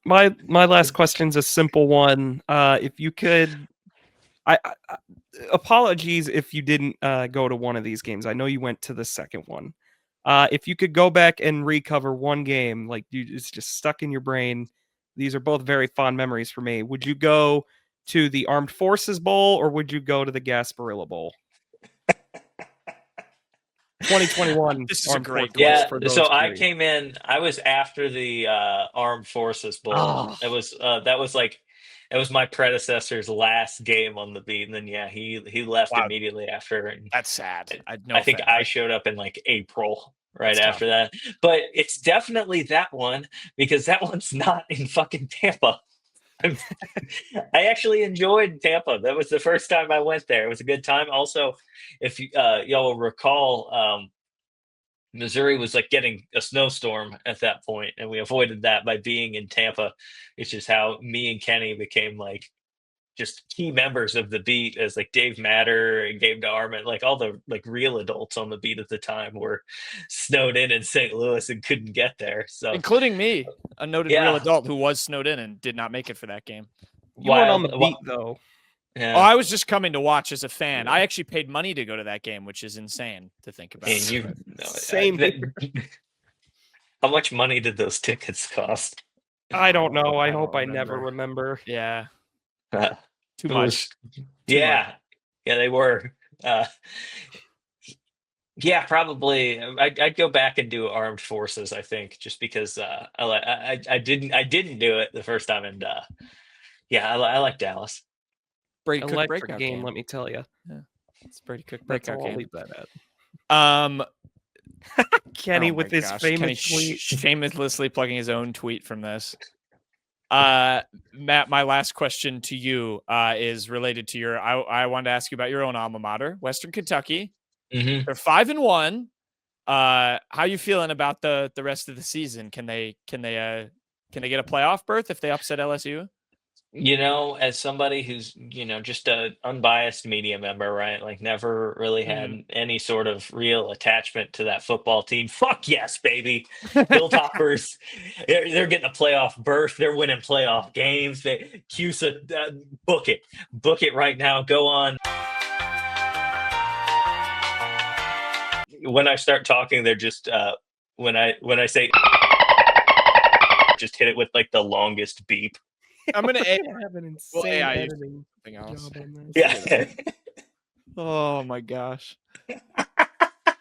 last question's a simple one. If you could, apologies if you didn't go to one of these games. I know you went to the second one. If you could go back and recover one game, like it's just stuck in your brain. These are both very fond memories for me. Would you go to the Armed Forces Bowl or would you go to the Gasparilla Bowl? 2021. This is a great yeah. For So I three. came in. I was after the Armed Forces Bowl. Oh. It was my predecessor's last game on the beat, and then he left immediately after. And that's sad. I think I showed up in like April right That's after that. But it's definitely that one because that one's not in fucking Tampa. I actually enjoyed Tampa. That was the first time I went there. It was a good time. Also, if y'all will recall, Missouri was like getting a snowstorm at that point, and we avoided that by being in Tampa, which is how me and Kenny became like just key members of the beat, as like Dave Matter and Gabe Darman, like all the like real adults on the beat at the time were snowed in St. Louis and couldn't get there. So including me, a noted real adult who was snowed in and did not make it for that game. You weren't on the beat though. Yeah. Oh, I was just coming to watch as a fan. I actually paid money to go to that game, which is insane to think about. Same. How much money did those tickets cost? I don't know. I hope I never remember. Yeah. Too much. Yeah, they were. Yeah, probably. I'd go back and do armed forces. I think just because I didn't do it the first time, and yeah, I like Dallas. Brady Cook Electric breakout game, game. let me tell you. Yeah. It's Brady Cook That's breakout all I'll game. leave that at. Um, Kenny oh with my his gosh, famous Kenny tweet. shamelessly plugging his own tweet from this. Matt, my last question to you is related to your. I wanted to ask you about your own alma mater, Western Kentucky. Hmm. They're 5-1. How you feeling about the rest of the season? Can they get a playoff berth if they upset LSU? As somebody who's, just a unbiased media member, right? Like never really had Mhm. any sort of real attachment to that football team. Fuck yes, baby. Hilltoppers, they're getting a playoff berth. They're winning playoff games. CUSA, book it right now. Go on. When I start talking, they're just when I say just hit it with like the longest beep. I'm gonna I have an insane AI editing something else. job on this. Yeah. Oh my gosh.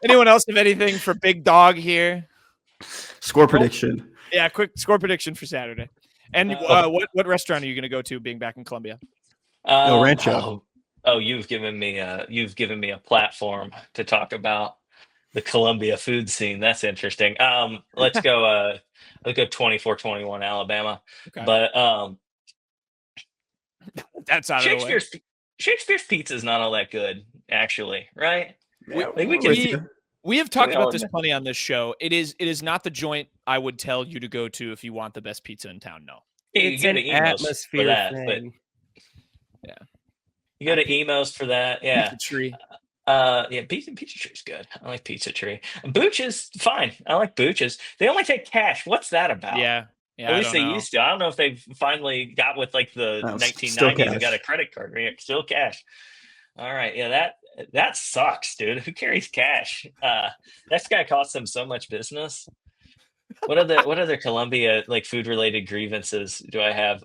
Anyone else have anything for Big Dog here? Score prediction. Yeah, quick score prediction for Saturday. And what restaurant are you going to go to being back in Columbia? Rancho. You've given me a platform to talk about the Columbia food scene. That's interesting. Let's go 24-21 Alabama. Okay. But That's out of the way. Shakespeare's pizza is not all that good, actually, right? We have talked we all about this admit- plenty on this show. It is not the joint I would tell you to go to if you want the best pizza in town. No. You It's go an to Emos for atmosphere that, thing. Yeah. you go to Emos for that, yeah. Pizza Tree. Yeah, pizza tree's good. I like Pizza Tree. Booch is fine. I like Booch's. They only take cash. What's that about? Yeah. At least they used to. I don't know if they've finally got with like the No, still 1990s and cash. got a credit card. Yeah, still cash. All right. Yeah, that sucks, dude. Who carries cash? That guy costs them so much business. What other Columbia like food related grievances do I have?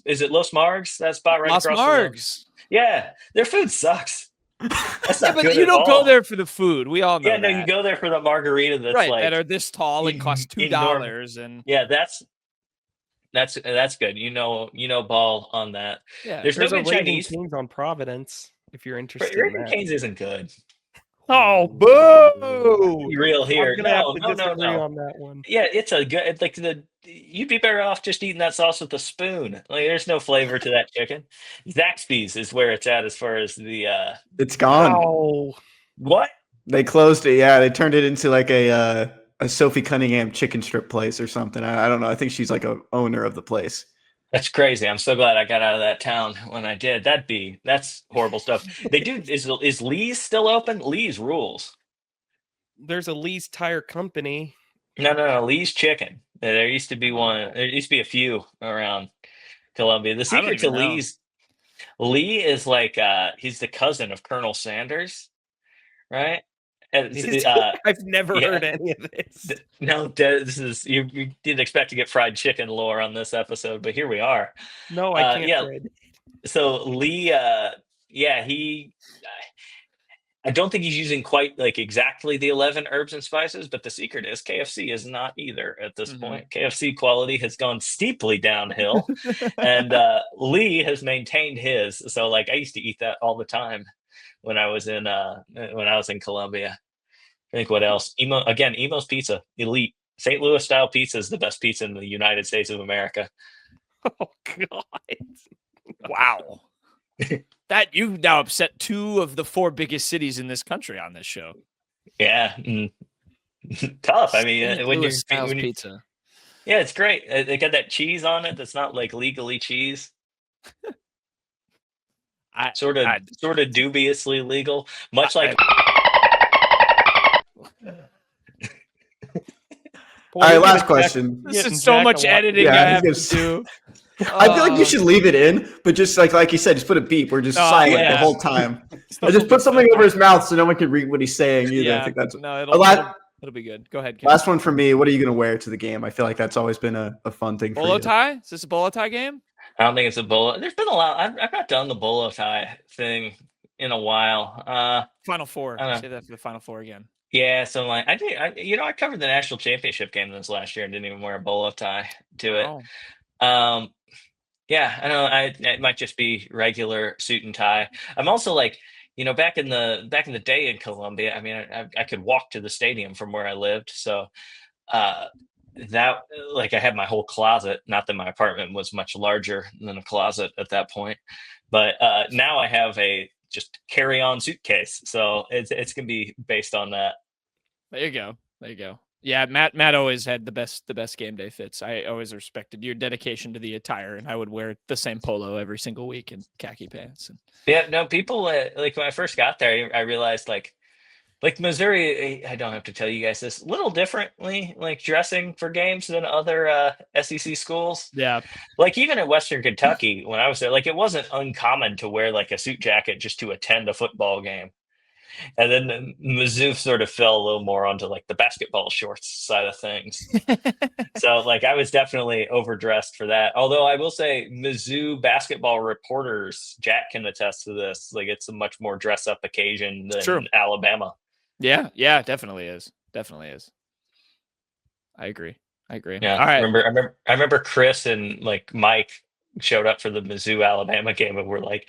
Is it Los Margs? That spot right Los across from the- Margs. Yeah, their food sucks. That's Yeah, not but good you at don't go all. there for the food. We all know Yeah, no, that. you go there for the margarita that's right, like that are this tall and cost $2 and yeah, that's good. Ball on that. yeah. There's no There's a good Raising Chinese. Cane's on Providence if you're interested in Raising that. Cane's isn't good. Oh, boo! Be real here. I'm gonna have No, to no, no, disagree no. on that one. Yeah, it's a good. It's like you'd be better off just eating that sauce with a spoon. Like, there's no flavor to that chicken. Zaxby's is where it's at as far as the It's gone. Oh, what? They closed it. Yeah, they turned it into like a Sophie Cunningham chicken strip place or something. I don't know. I think she's like a owner of the place. That's crazy. I'm so glad I got out of that town when I did. That's horrible stuff. They do. Is Lee's still open? Lee's rules. there's a Lee's Tire Company. No. Lee's Chicken. There used to be one. There used to be a few around Columbia. The I don't secret to even know. Lee is like he's the cousin of Colonel Sanders, right? I've never yeah. heard any of this. No, this is you didn't expect to get fried chicken lore on this episode, but here we are. No, I can't. Yeah. Fred. So Lee, I don't think he's using quite like exactly the 11 herbs and spices, but the secret is KFC is not either at this point. KFC quality has gone steeply downhill, and Lee has maintained his. So like I used to eat that all the time when I was in Columbia. I think what else? Emo's Pizza, elite. St. Louis style pizza is the best pizza in the United States of America. Oh God! Wow. That you've now upset 2 of the 4 biggest cities in this country on this show. Yeah, tough. I mean, when you pizza. yeah, it's great. They got that cheese on it that's not like legally cheese. Sort of dubiously legal, much like. All right, last question. This is so much editing Yeah, I I have think to do. I feel like you should leave it in, but just like you said, just put a beep. We're just silent the whole time. Or just put something over his mouth so no one can read what he's saying either. Yeah, I think that's it'll be good. Go ahead, Ken. last one for me. What are you going to wear to the game? I feel like that's always been a fun thing for Bolo you. tie? Is this a bolo tie game? I don't think it's a bolo. There's been a lot. I've not done the bolo tie thing in a while. Final Four. I don't know. Say that for the Final Four again. Yeah, so like I covered the national championship game this last year and didn't even wear a bolo tie to it. Wow. Um, yeah, I know. It might just be regular suit and tie. I'm also like, back in the day in Columbia. I mean, I could walk to the stadium from where I lived, so uh, that like I had my whole closet. Not that my apartment was much larger than a closet at that point, but now I have a just carry-on suitcase, so it's gonna be based on that. There you go. There you go. Yeah, Matt always had the best game day fits. I always respected your dedication to the attire, and I would wear the same polo every single week and khaki pants. And Yeah, no, people like when I first got there, I realized like Missouri. I don't have to tell you guys this. Little differently, like dressing for games than other SEC schools. yeah, Like even at Western Kentucky, when I was there, like it wasn't uncommon to wear like a suit jacket just to attend a football game. And then Mizzou sort of fell a little more onto like the basketball shorts side of things. So like I was definitely overdressed for that. Although I will say Mizzou basketball reporters, Jack can attest to this. Like it's a much more dress up occasion it's true. than Alabama. Yeah, definitely is. Definitely is. I agree. Yeah. All right. I remember Chris and like Mike showed up for the Mizzou-Alabama game and they're like,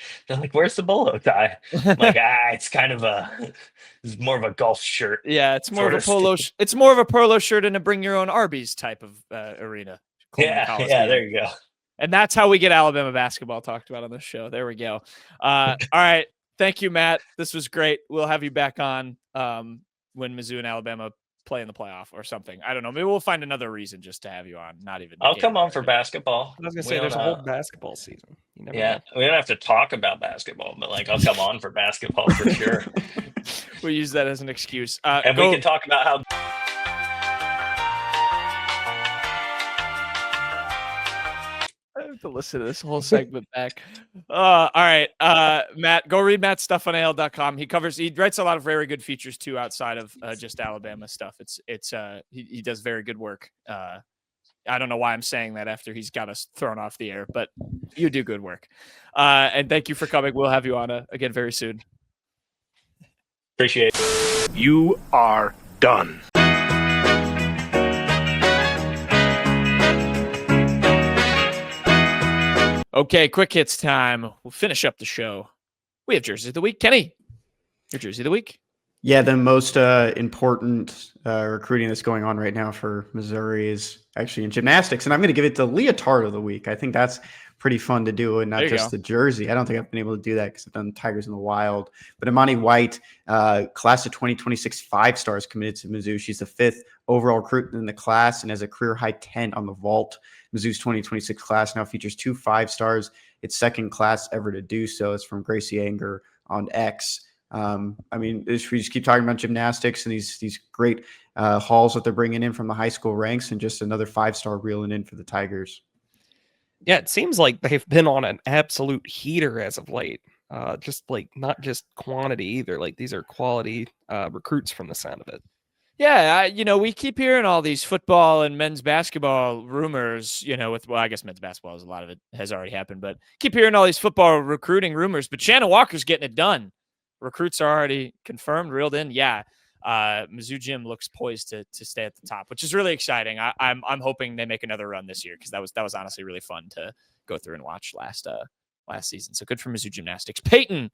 where's the bolo tie? I'm like, it's kind of it's more of a golf shirt. Yeah, it's more sort of a polo. It's more of a polo shirt and a bring your own Arby's type of arena. Coleman Yeah, Coliseum. there you go. And that's how we get Alabama basketball talked about on this show. There we go. All right. Thank you, Matt. This was great. We'll have you back on when Mizzou and Alabama play in the playoff or something. I don't know. Maybe we'll find another reason just to have you on. Not even. I'll come on for basketball. I was gonna We say there's a don't, whole basketball season. You never Yeah, know. we don't have to talk about basketball, but like I'll come on for basketball for sure. We'll use that as an excuse. And we can talk about how I have to listen to this whole segment back. All right. Matt, go read Matt's stuff on AL.com. He writes a lot of very good features too, outside of just Alabama stuff. He does very good work. I don't know why I'm saying that after he's got us thrown off the air, but you do good work. And thank you for coming. We'll have you on again very soon. appreciate it. You are done. Okay, quick hits time. We'll finish up the show. We have Jersey of the Week. Kenny, your Jersey of the Week. Yeah, the most important recruiting that's going on right now for Missouri is actually in gymnastics, and I'm going to give it the leotard of the week. I think that's pretty fun to do, and not just the jersey. I don't think I've been able to do that because I've done Tigers in the Wild. But Imani White, class of 2026, 5 stars committed to Mizzou. She's the 5th overall recruit in the class and has a career high 10 on the vault. Mizzou's 2026 class now features 2 5 stars. It's second class ever to do so. It's from Gracie Anger on X. I mean, we just keep talking about gymnastics and these great hauls that they're bringing in from the high school ranks, and just another 5-star reeling in for the Tigers. Yeah, it seems like they've been on an absolute heater as of late. Just like not just quantity either. Like these are quality recruits from the sound of it. Yeah, we keep hearing all these football and men's basketball rumors, I guess men's basketball is a lot of it has already happened, but keep hearing all these football recruiting rumors, but Shannon Walker's getting it done. Recruits are already confirmed, reeled in. Yeah. Mizzou Gym looks poised to stay at the top, which is really exciting. I'm hoping they make another run this year, because that was honestly really fun to go through and watch last season. So good for Mizzou Gymnastics. Payton,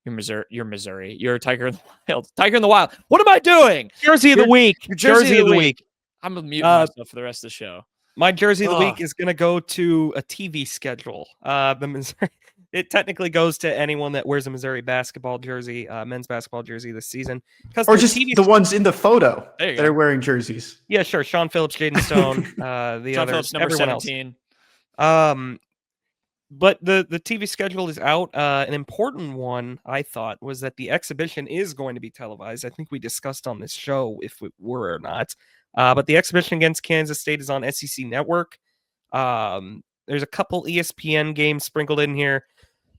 you're Missouri. You're a Tiger in the Wild. Tiger in the Wild. What am I doing? Jersey of the week. Jersey of the week. I'm gonna mute myself for the rest of the show. My Jersey of the week is going to go to a TV schedule. The Missouri. It technically goes to anyone that wears a Missouri basketball jersey, men's basketball jersey this season. Or just the ones in the photo that are wearing jerseys. Yeah, sure. Sean Phillips, Jaden Stone, the Sean others, Phillips, number everyone 17. else. But the TV schedule is out. An important one, I thought, was that the exhibition is going to be televised. I think we discussed on this show if it were or not. But the exhibition against Kansas State is on SEC Network. There's a couple ESPN games sprinkled in here.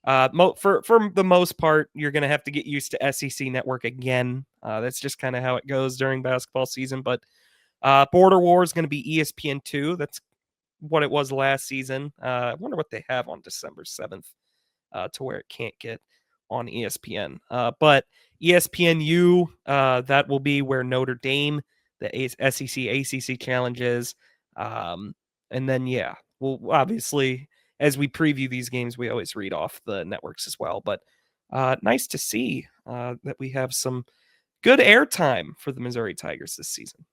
For the most part, you're going to have to get used to SEC Network again. That's just kind of how it goes during basketball season. But Border War is going to be ESPN2. That's what it was last season. I wonder what they have on December 7th to where it can't get on ESPN. But ESPNU, that will be where Notre Dame, the SEC, ACC challenges. And then, yeah, we'll obviously, as we preview these games, we always read off the networks as well. But nice to see that we have some good airtime for the Missouri Tigers this season.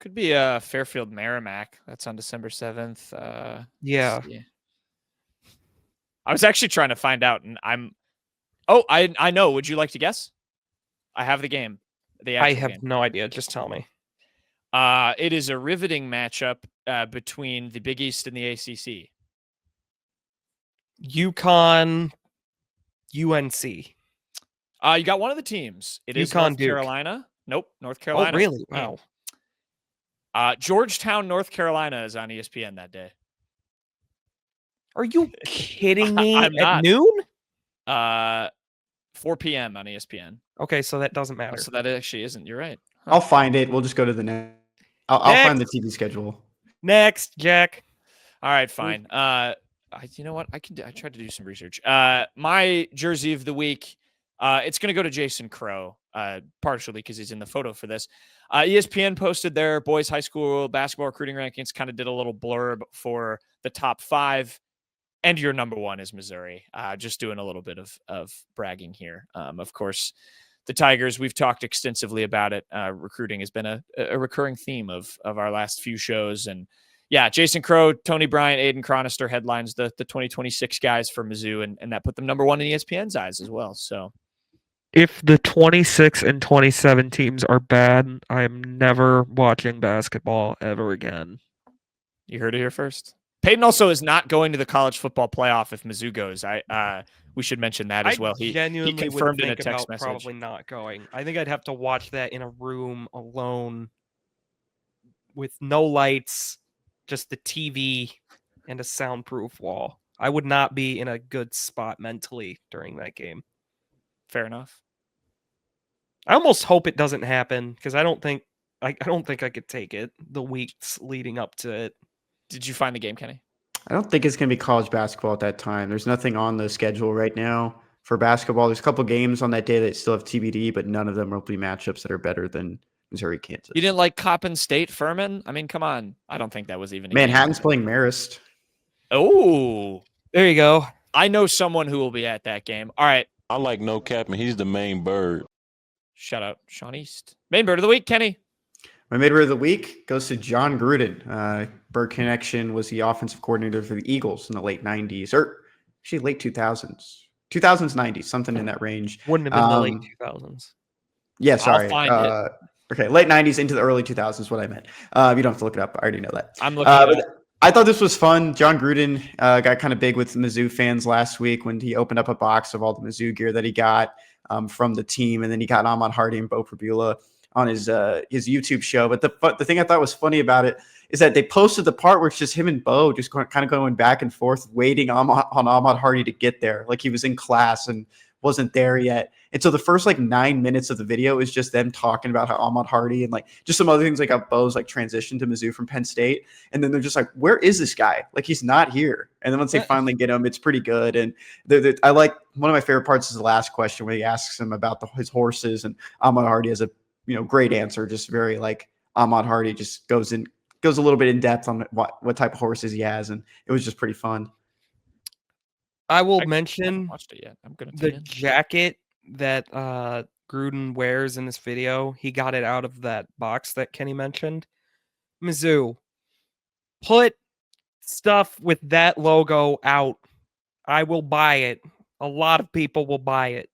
Could be Fairfield Merrimack. That's on December 7th. Yeah. I was actually trying to find out, and I know. Would you like to guess? I have the game. I have no idea. Just tell me. It is a riveting matchup between the Big East and the ACC. UConn, UNC. You got one of the teams. It is UConn, North Duke. Carolina. Nope, North Carolina. Oh, really? Wow. Georgetown, North Carolina is on ESPN that day. Are you kidding me? I'm not. At noon? 4 p.m. on ESPN. Okay, so that doesn't matter. So that actually isn't. You're right. Huh. I'll find it. We'll just go to the next. I'll find the TV schedule. Next, Jack. All right, fine. You know what? I tried to do some research. My jersey of the week. It's going to go to Jason Crow, partially because he's in the photo for this. ESPN posted their boys high school basketball recruiting rankings, kind of did a little blurb for the top 5, and your number 1 is Missouri. Just doing a little bit of bragging here. Of course, the Tigers, we've talked extensively about it. Recruiting has been a recurring theme of our last few shows. And yeah, Jason Crow, Tony Bryant, Aiden Chronister headlines the 2026 guys for Mizzou, and that put them number 1 in ESPN's eyes as well. So if the 26 and 27 teams are bad, I am never watching basketball ever again. You heard it here first. Payton also is not going to the college football playoff if Mizzou goes. We should mention that as well. He confirmed in a text message. Probably not going. I think I'd have to watch that in a room alone with no lights, just the TV and a soundproof wall. I would not be in a good spot mentally during that game. Fair enough. I almost hope it doesn't happen because I don't think I could take it the weeks leading up to it. Did you find the game, Kenny? I don't think it's going to be college basketball at that time. There's nothing on the schedule right now for basketball. There's a couple games on that day that still have TBD, but none of them will be matchups that are better than Missouri, Kansas. You didn't like Coppin State, Furman? I mean, come on. I don't think that was even a Manhattan's game. playing Marist. Oh, there you go. I know someone who will be at that game. All right. I like no capping. He's the main bird. Shout out Sean East. Main bird of the week, Kenny. My main bird of the week goes to Jon Gruden. Bird Connection was the offensive coordinator for the Eagles in the late 90s, or actually late 2000s. 2000s, 90s, something in that range. Wouldn't have been the late 2000s. Yeah, sorry. I'll find it. Okay, late 90s into the early 2000s is what I meant. You don't have to look it up. I already know that. I'm looking it up. I thought this was fun. Jon Gruden got kind of big with Mizzou fans last week when he opened up a box of all the Mizzou gear that he got from the team, and then he got Ahmad Hardy and Bo Prabula on his YouTube show. But the thing I thought was funny about it is that they posted the part where it's just him and Bo just kind of going back and forth, waiting on Ahmad Hardy to get there, like he was in class and wasn't there yet. And so the first 9 minutes of the video is just them talking about how Ahmad Hardy and just some other things, like how Bo's transitioned to Mizzou from Penn State. And then they're just like, where is this guy? He's not here. And then once they finally get him, it's pretty good. And I like, one of my favorite parts is the last question where he asks him about his horses, and Ahmad Hardy has a great answer. Just very Ahmad Hardy just goes a little bit in depth on what type of horses he has. And it was just pretty fun. I will mention I haven't watched it yet. I'm gonna the jacket that Gruden wears in this video. He got it out of that box that Kenny mentioned. Mizzou, put stuff with that logo out. I will buy it. A lot of people will buy it.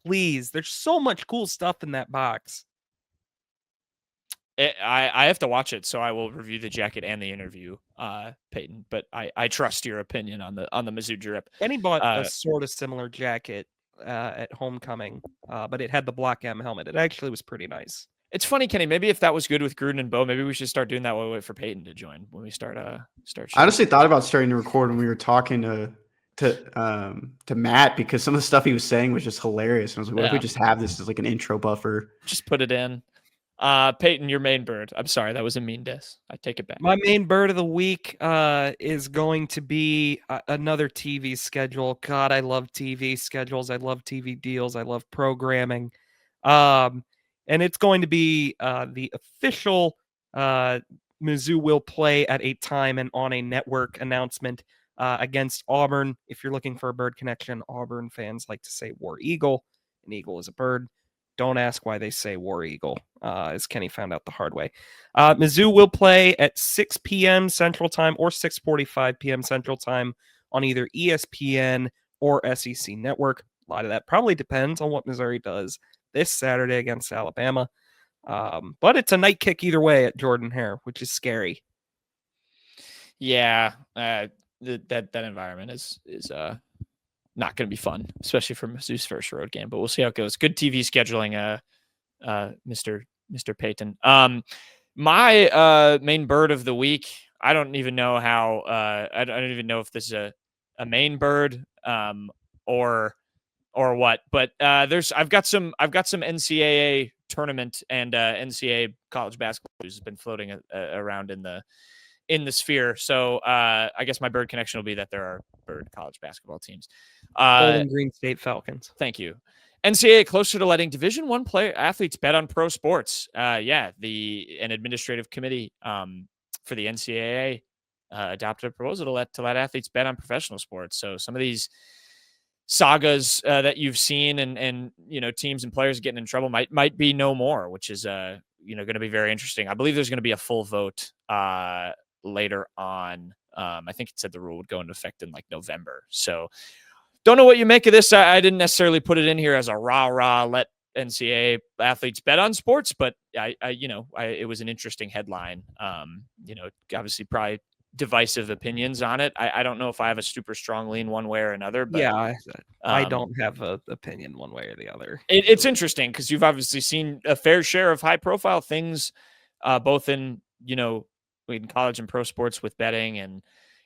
Please, there's so much cool stuff in that box. I have to watch it, so I will review the jacket and the interview, Payton. But I trust your opinion on the Mizzou drip. Kenny bought a sort of similar jacket at homecoming, but it had the Block M helmet. It actually was pretty nice. It's funny, Kenny. Maybe if that was good with Gruden and Bo, maybe we should start doing that while we wait for Payton to join when we start. I honestly thought about starting to record when we were talking to Matt, because some of the stuff he was saying was just hilarious. And I was like, what if we just have this as an intro buffer? Just put it in. Payton, your main bird. I'm sorry, that was a mean diss. I take it back. My main bird of the week is going to be another TV schedule. God, I love TV schedules. I love TV deals. I love programming. And it's going to be the official Mizzou will play at a time and on a network announcement against Auburn. If you're looking for a bird connection, Auburn fans like to say War Eagle. An eagle is a bird. Don't ask why they say War Eagle, as Kenny found out the hard way. Mizzou will play at 6 p.m. Central Time or 6:45 p.m. Central Time on either ESPN or SEC Network. A lot of that probably depends on what Missouri does this Saturday against Alabama. But it's a night kick either way at Jordan-Hare, which is scary. Yeah, that environment is not going to be fun, especially for Mizzou's first road game. But we'll see how it goes. Good TV scheduling, Mr. Payton. My main bird of the week. I don't even know how. I don't even know if this is a main bird or what. But I've got some NCAA tournament and NCAA college basketball news has been floating around in the sphere. So I guess my bird connection will be that there are bird college basketball teams. Golden Green State Falcons. Thank you. NCAA closer to letting Division I player athletes bet on pro sports. An administrative committee for the NCAA adopted a proposal to let athletes bet on professional sports. So some of these sagas that you've seen and teams and players getting in trouble might be no more, which is going to be very interesting. I believe there's going to be a full vote later on. I think it said the rule would go into effect in like November. So don't know what you make of this. I didn't necessarily put it in here as a rah let NCAA athletes bet on sports, but it was an interesting headline. Obviously probably divisive opinions on it. I don't know if I have a super strong lean one way or another, but yeah, I don't have an opinion one way or the other. It's interesting because you've obviously seen a fair share of high profile things, both in college and pro sports with betting and,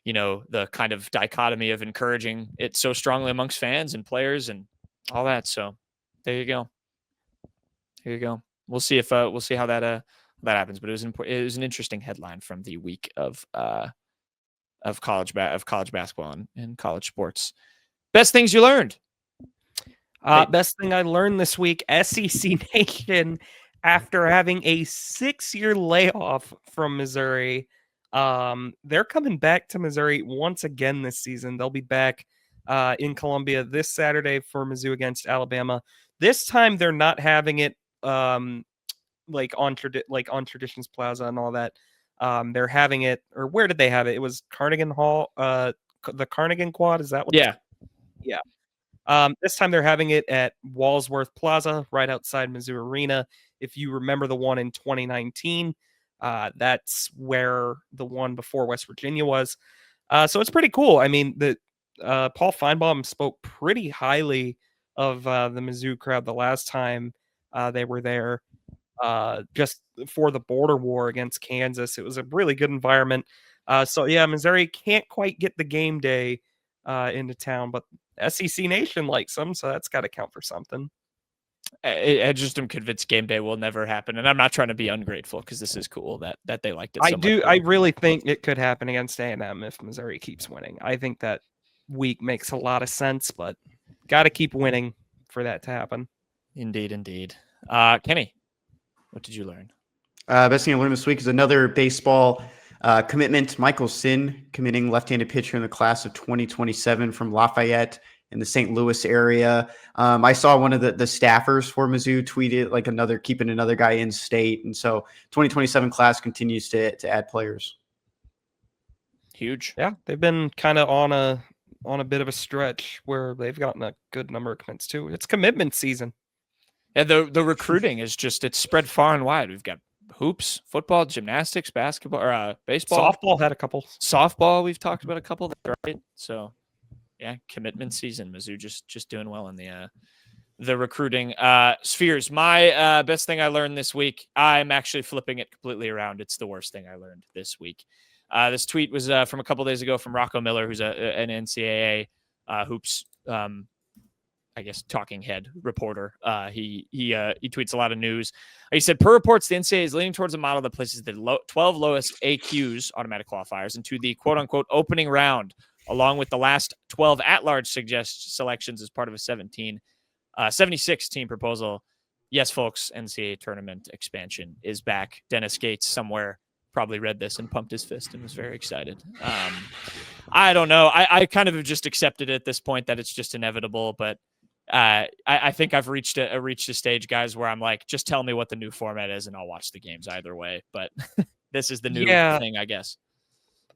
the kind of dichotomy of encouraging it so strongly amongst fans and players and all that. So there you go. We'll see how that happens, but it was an interesting headline from the week of college basketball and college sports. Best things you learned. Best thing I learned this week, SEC Nation, after having a 6-year layoff from Missouri, they're coming back to Missouri once again this season. They'll be back in Columbia this Saturday for Mizzou against Alabama. This time they're not having it like on Traditions Plaza and all that. They're having it, or where did they have it? It was Carnegie Hall, the Carnegie Quad. Is that what? Yeah. This time they're having it at Walsworth Plaza, right outside Mizzou Arena. If you remember the one in 2019, that's where the one before West Virginia was. So it's pretty cool. I mean, Paul Feinbaum spoke pretty highly of the Mizzou crowd the last time they were there, just for the border war against Kansas. It was a really good environment. So yeah, Missouri can't quite get the game day into town, but SEC Nation likes them, so that's got to count for something. I just am convinced game day will never happen, and I'm not trying to be ungrateful because this is cool that they liked it. I really think it could happen against A&M if Missouri keeps winning. I think that week makes a lot of sense, but got to keep winning for that to happen. Indeed. Kenny, what did you learn? Best thing I learned this week is another baseball commitment. Michael Sin committing left-handed pitcher in the class of 2027 from Lafayette in the St. Louis area. I saw one of the staffers for Mizzou tweeted keeping another guy in state. And so 2027 class continues to add players. Huge. Yeah. They've been kind of on a bit of a stretch where they've gotten a good number of commits too. It's commitment season. Yeah. The recruiting is it's spread far and wide. We've got hoops, football, gymnastics, basketball, or baseball. Softball had a couple. Softball, we've talked about a couple, right? So yeah, commitment season. Mizzou just doing well in the recruiting spheres. My best thing I learned this week, I'm actually flipping it completely around. It's the worst thing I learned this week. This tweet was from a couple days ago from Rocco Miller, who's an NCAA hoops I guess, talking head reporter. He tweets a lot of news. He said, per reports, the NCAA is leaning towards a model that places the 12 lowest AQs, automatic qualifiers, into the quote-unquote opening round, along with the last 12 at-large selections as part of a 76-team proposal. Yes, folks, NCAA tournament expansion is back. Dennis Gates somewhere probably read this and pumped his fist and was very excited. I don't know. I kind of have just accepted at this point that it's just inevitable, but I think I've reached a stage, guys, where I'm like, just tell me what the new format is and I'll watch the games either way. But this is the new thing, I guess.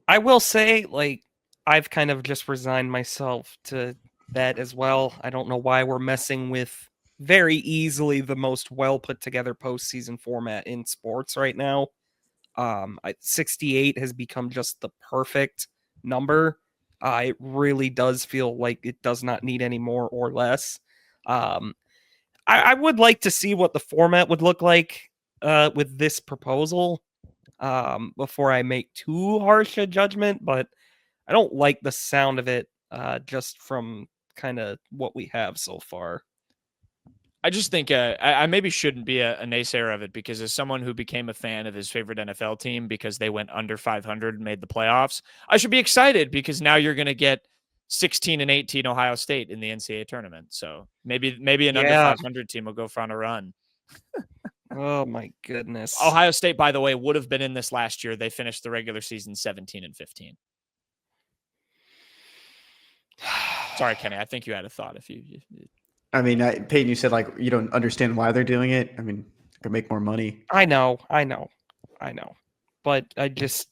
I will say, like, I've kind of just resigned myself to that as well. I don't know why we're messing with very easily the most well put together postseason format in sports right now. 68 has become just the perfect number. It really does feel like it does not need any more or less. I would like to see what the format would look like with this proposal before I make too harsh a judgment, but I don't like the sound of it just from kind of what we have so far. I just think I maybe shouldn't be a naysayer of it, because as someone who became a fan of his favorite NFL team because they went under 500 and made the playoffs, I should be excited because now you're going to get 16-18 Ohio State in the NCAA tournament. So maybe an under 500 team will go for on a run. Oh my goodness. Ohio State, by the way, would have been in this last year. They finished the regular season 17-15. Sorry, Kenny. I think you had a thought. I mean, Peyton, you said like you don't understand why they're doing it. I mean, they could make more money. I know. But I just,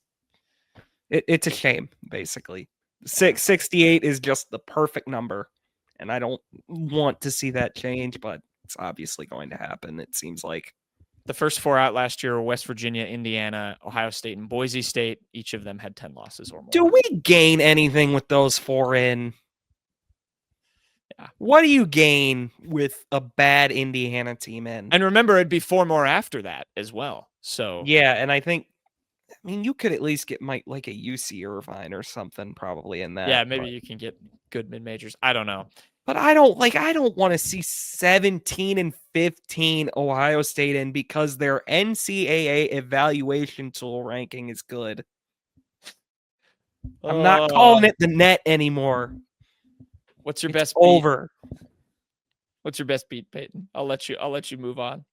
it's a shame, basically. 68 is just the perfect number, and I don't want to see that change, but it's obviously going to happen, it seems like. The first 4 out last year were West Virginia, Indiana, Ohio State, and Boise State. Each of them had 10 losses or more. Do we gain anything with those 4 in? Yeah. What do you gain with a bad Indiana team in? And remember, it'd be 4 more after that as well. So yeah, and I mean, you could at least get like a UC Irvine or something probably in that. Yeah, maybe you can get good mid-majors. I don't know. But I don't want to see 17-15 Ohio State in because their NCAA evaluation tool ranking is good. I'm not calling it the net anymore. What's your best beat? Over. What's your best beat, Peyton? I'll let you move on.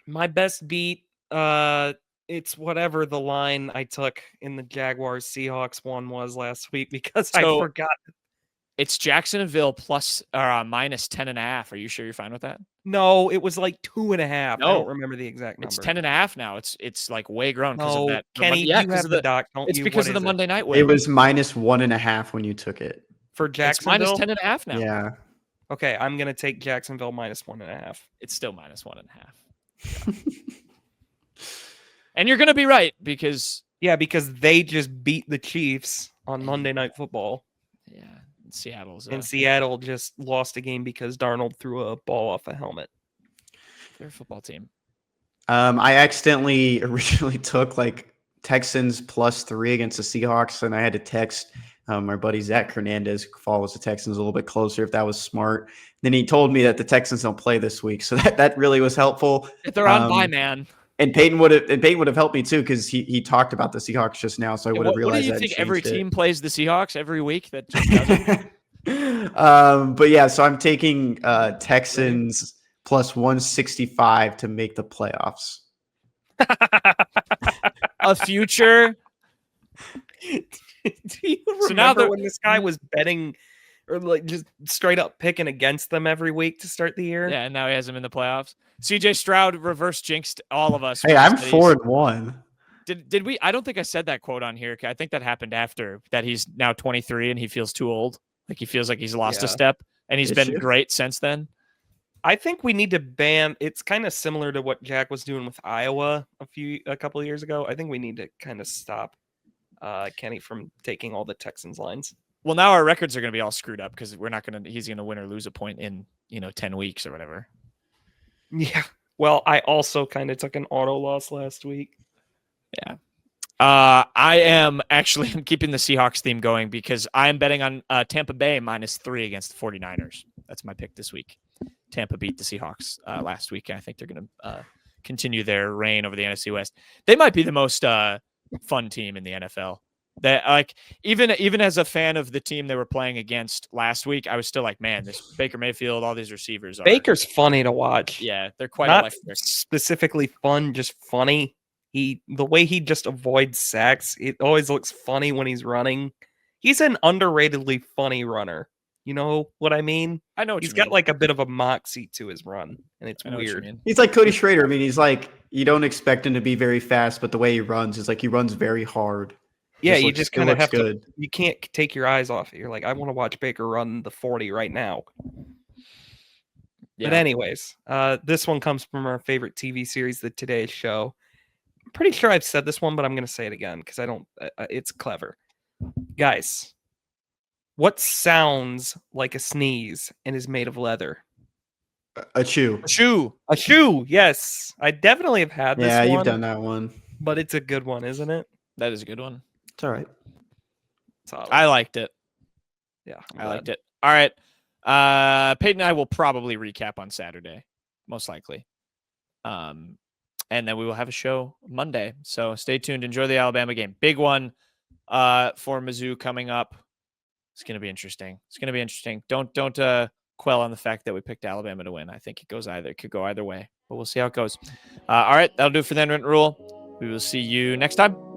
My best beat, it's whatever the line I took in the Jaguars Seahawks one was last week because I forgot. It's Jacksonville plus minus 10.5. Are you sure you're fine with that? No, it was like 2.5. No. I don't remember the exact number. It's 10.5 now. It's like way grown because of that. Kenny, you have the doc. It's because of the Monday night win. It was minus 1.5 when you took it. For Jacksonville? It's minus 10.5 now. Yeah. Okay, I'm going to take Jacksonville minus 1.5. It's still minus 1.5. Yeah. And you're going to be right because... Yeah, because they just beat the Chiefs on Monday Night Football. Yeah, Seattle's... And Seattle just lost a game because Darnold threw a ball off a helmet. They're a football team. I accidentally originally took like Texans +3 against the Seahawks, and I had to text my buddy Zach Hernandez, who follows the Texans a little bit closer, if that was smart. Then he told me that the Texans don't play this week, so that really was helpful. If they're on bye, man. And Peyton would have helped me too, because he talked about the Seahawks just now, so I would have realized. What do you think? Every team plays the Seahawks every week? That just doesn't. But yeah, so I'm taking Texans plus 165 to make the playoffs. A future. Do you remember when this guy was betting or like just straight up picking against them every week to start the year? Yeah, and now he has them in the playoffs. CJ Stroud reverse jinxed all of us. Hey, I'm 4-1. Did we? I don't think I said that quote on here. I think that happened after that. He's now 23 and he feels too old. Like he feels like he's lost a step, and he's been great since then. I think we need to ban. It's kind of similar to what Jack was doing with Iowa a couple of years ago. I think we need to kind of stop Kenny from taking all the Texans lines. Well, now our records are going to be all screwed up because he's going to win or lose a point in 10 weeks or whatever. Yeah. Well, I also kind of took an auto loss last week. Yeah. I am keeping the Seahawks theme going because I am betting on Tampa Bay -3 against the 49ers. That's my pick this week. Tampa beat the Seahawks last week, and I think they're going to continue their reign over the NFC West. They might be the most fun team in the NFL. That like even as a fan of the team they were playing against last week, I was still like, man, this Baker Mayfield, all these receivers are Baker's funny to watch. Yeah, they're quite Not electric. Specifically fun, just funny. The way he just avoids sacks, it always looks funny when he's running. He's an underratedly funny runner. You know what I mean? I know what he's you got mean. like a bit of a moxie to his run, and it's I know what you weird. mean. He's like Cody Schrader. I mean, he's like, you don't expect him to be very fast, but the way he runs is like he runs very hard. Yeah, Just you looks- just it kind of looks have good. to. You can't take your eyes off it. You're like, I want to watch Baker run the 40 right now. Yeah. But anyways, this one comes from our favorite TV series, The Today Show. I'm pretty sure I've said this one, but I'm going to say it again because I don't. It's clever, guys. What sounds like a sneeze and is made of leather? A chew. A shoe. A shoe. Yes, I definitely have had this Yeah, one. you've done that one. But it's a good one, isn't it? That is a good one. It's all right. Solid. I liked it. Yeah, I liked it. All right. Peyton and I will probably recap on Saturday, most likely. And then we will have a show Monday. So stay tuned. Enjoy the Alabama game. Big one for Mizzou coming up. It's going to be interesting. It's going to be interesting. Don't quell on the fact that we picked Alabama to win. I think it could go either way, but we'll see how it goes. All right. That'll do it for the Unwritten Rule. We will see you next time.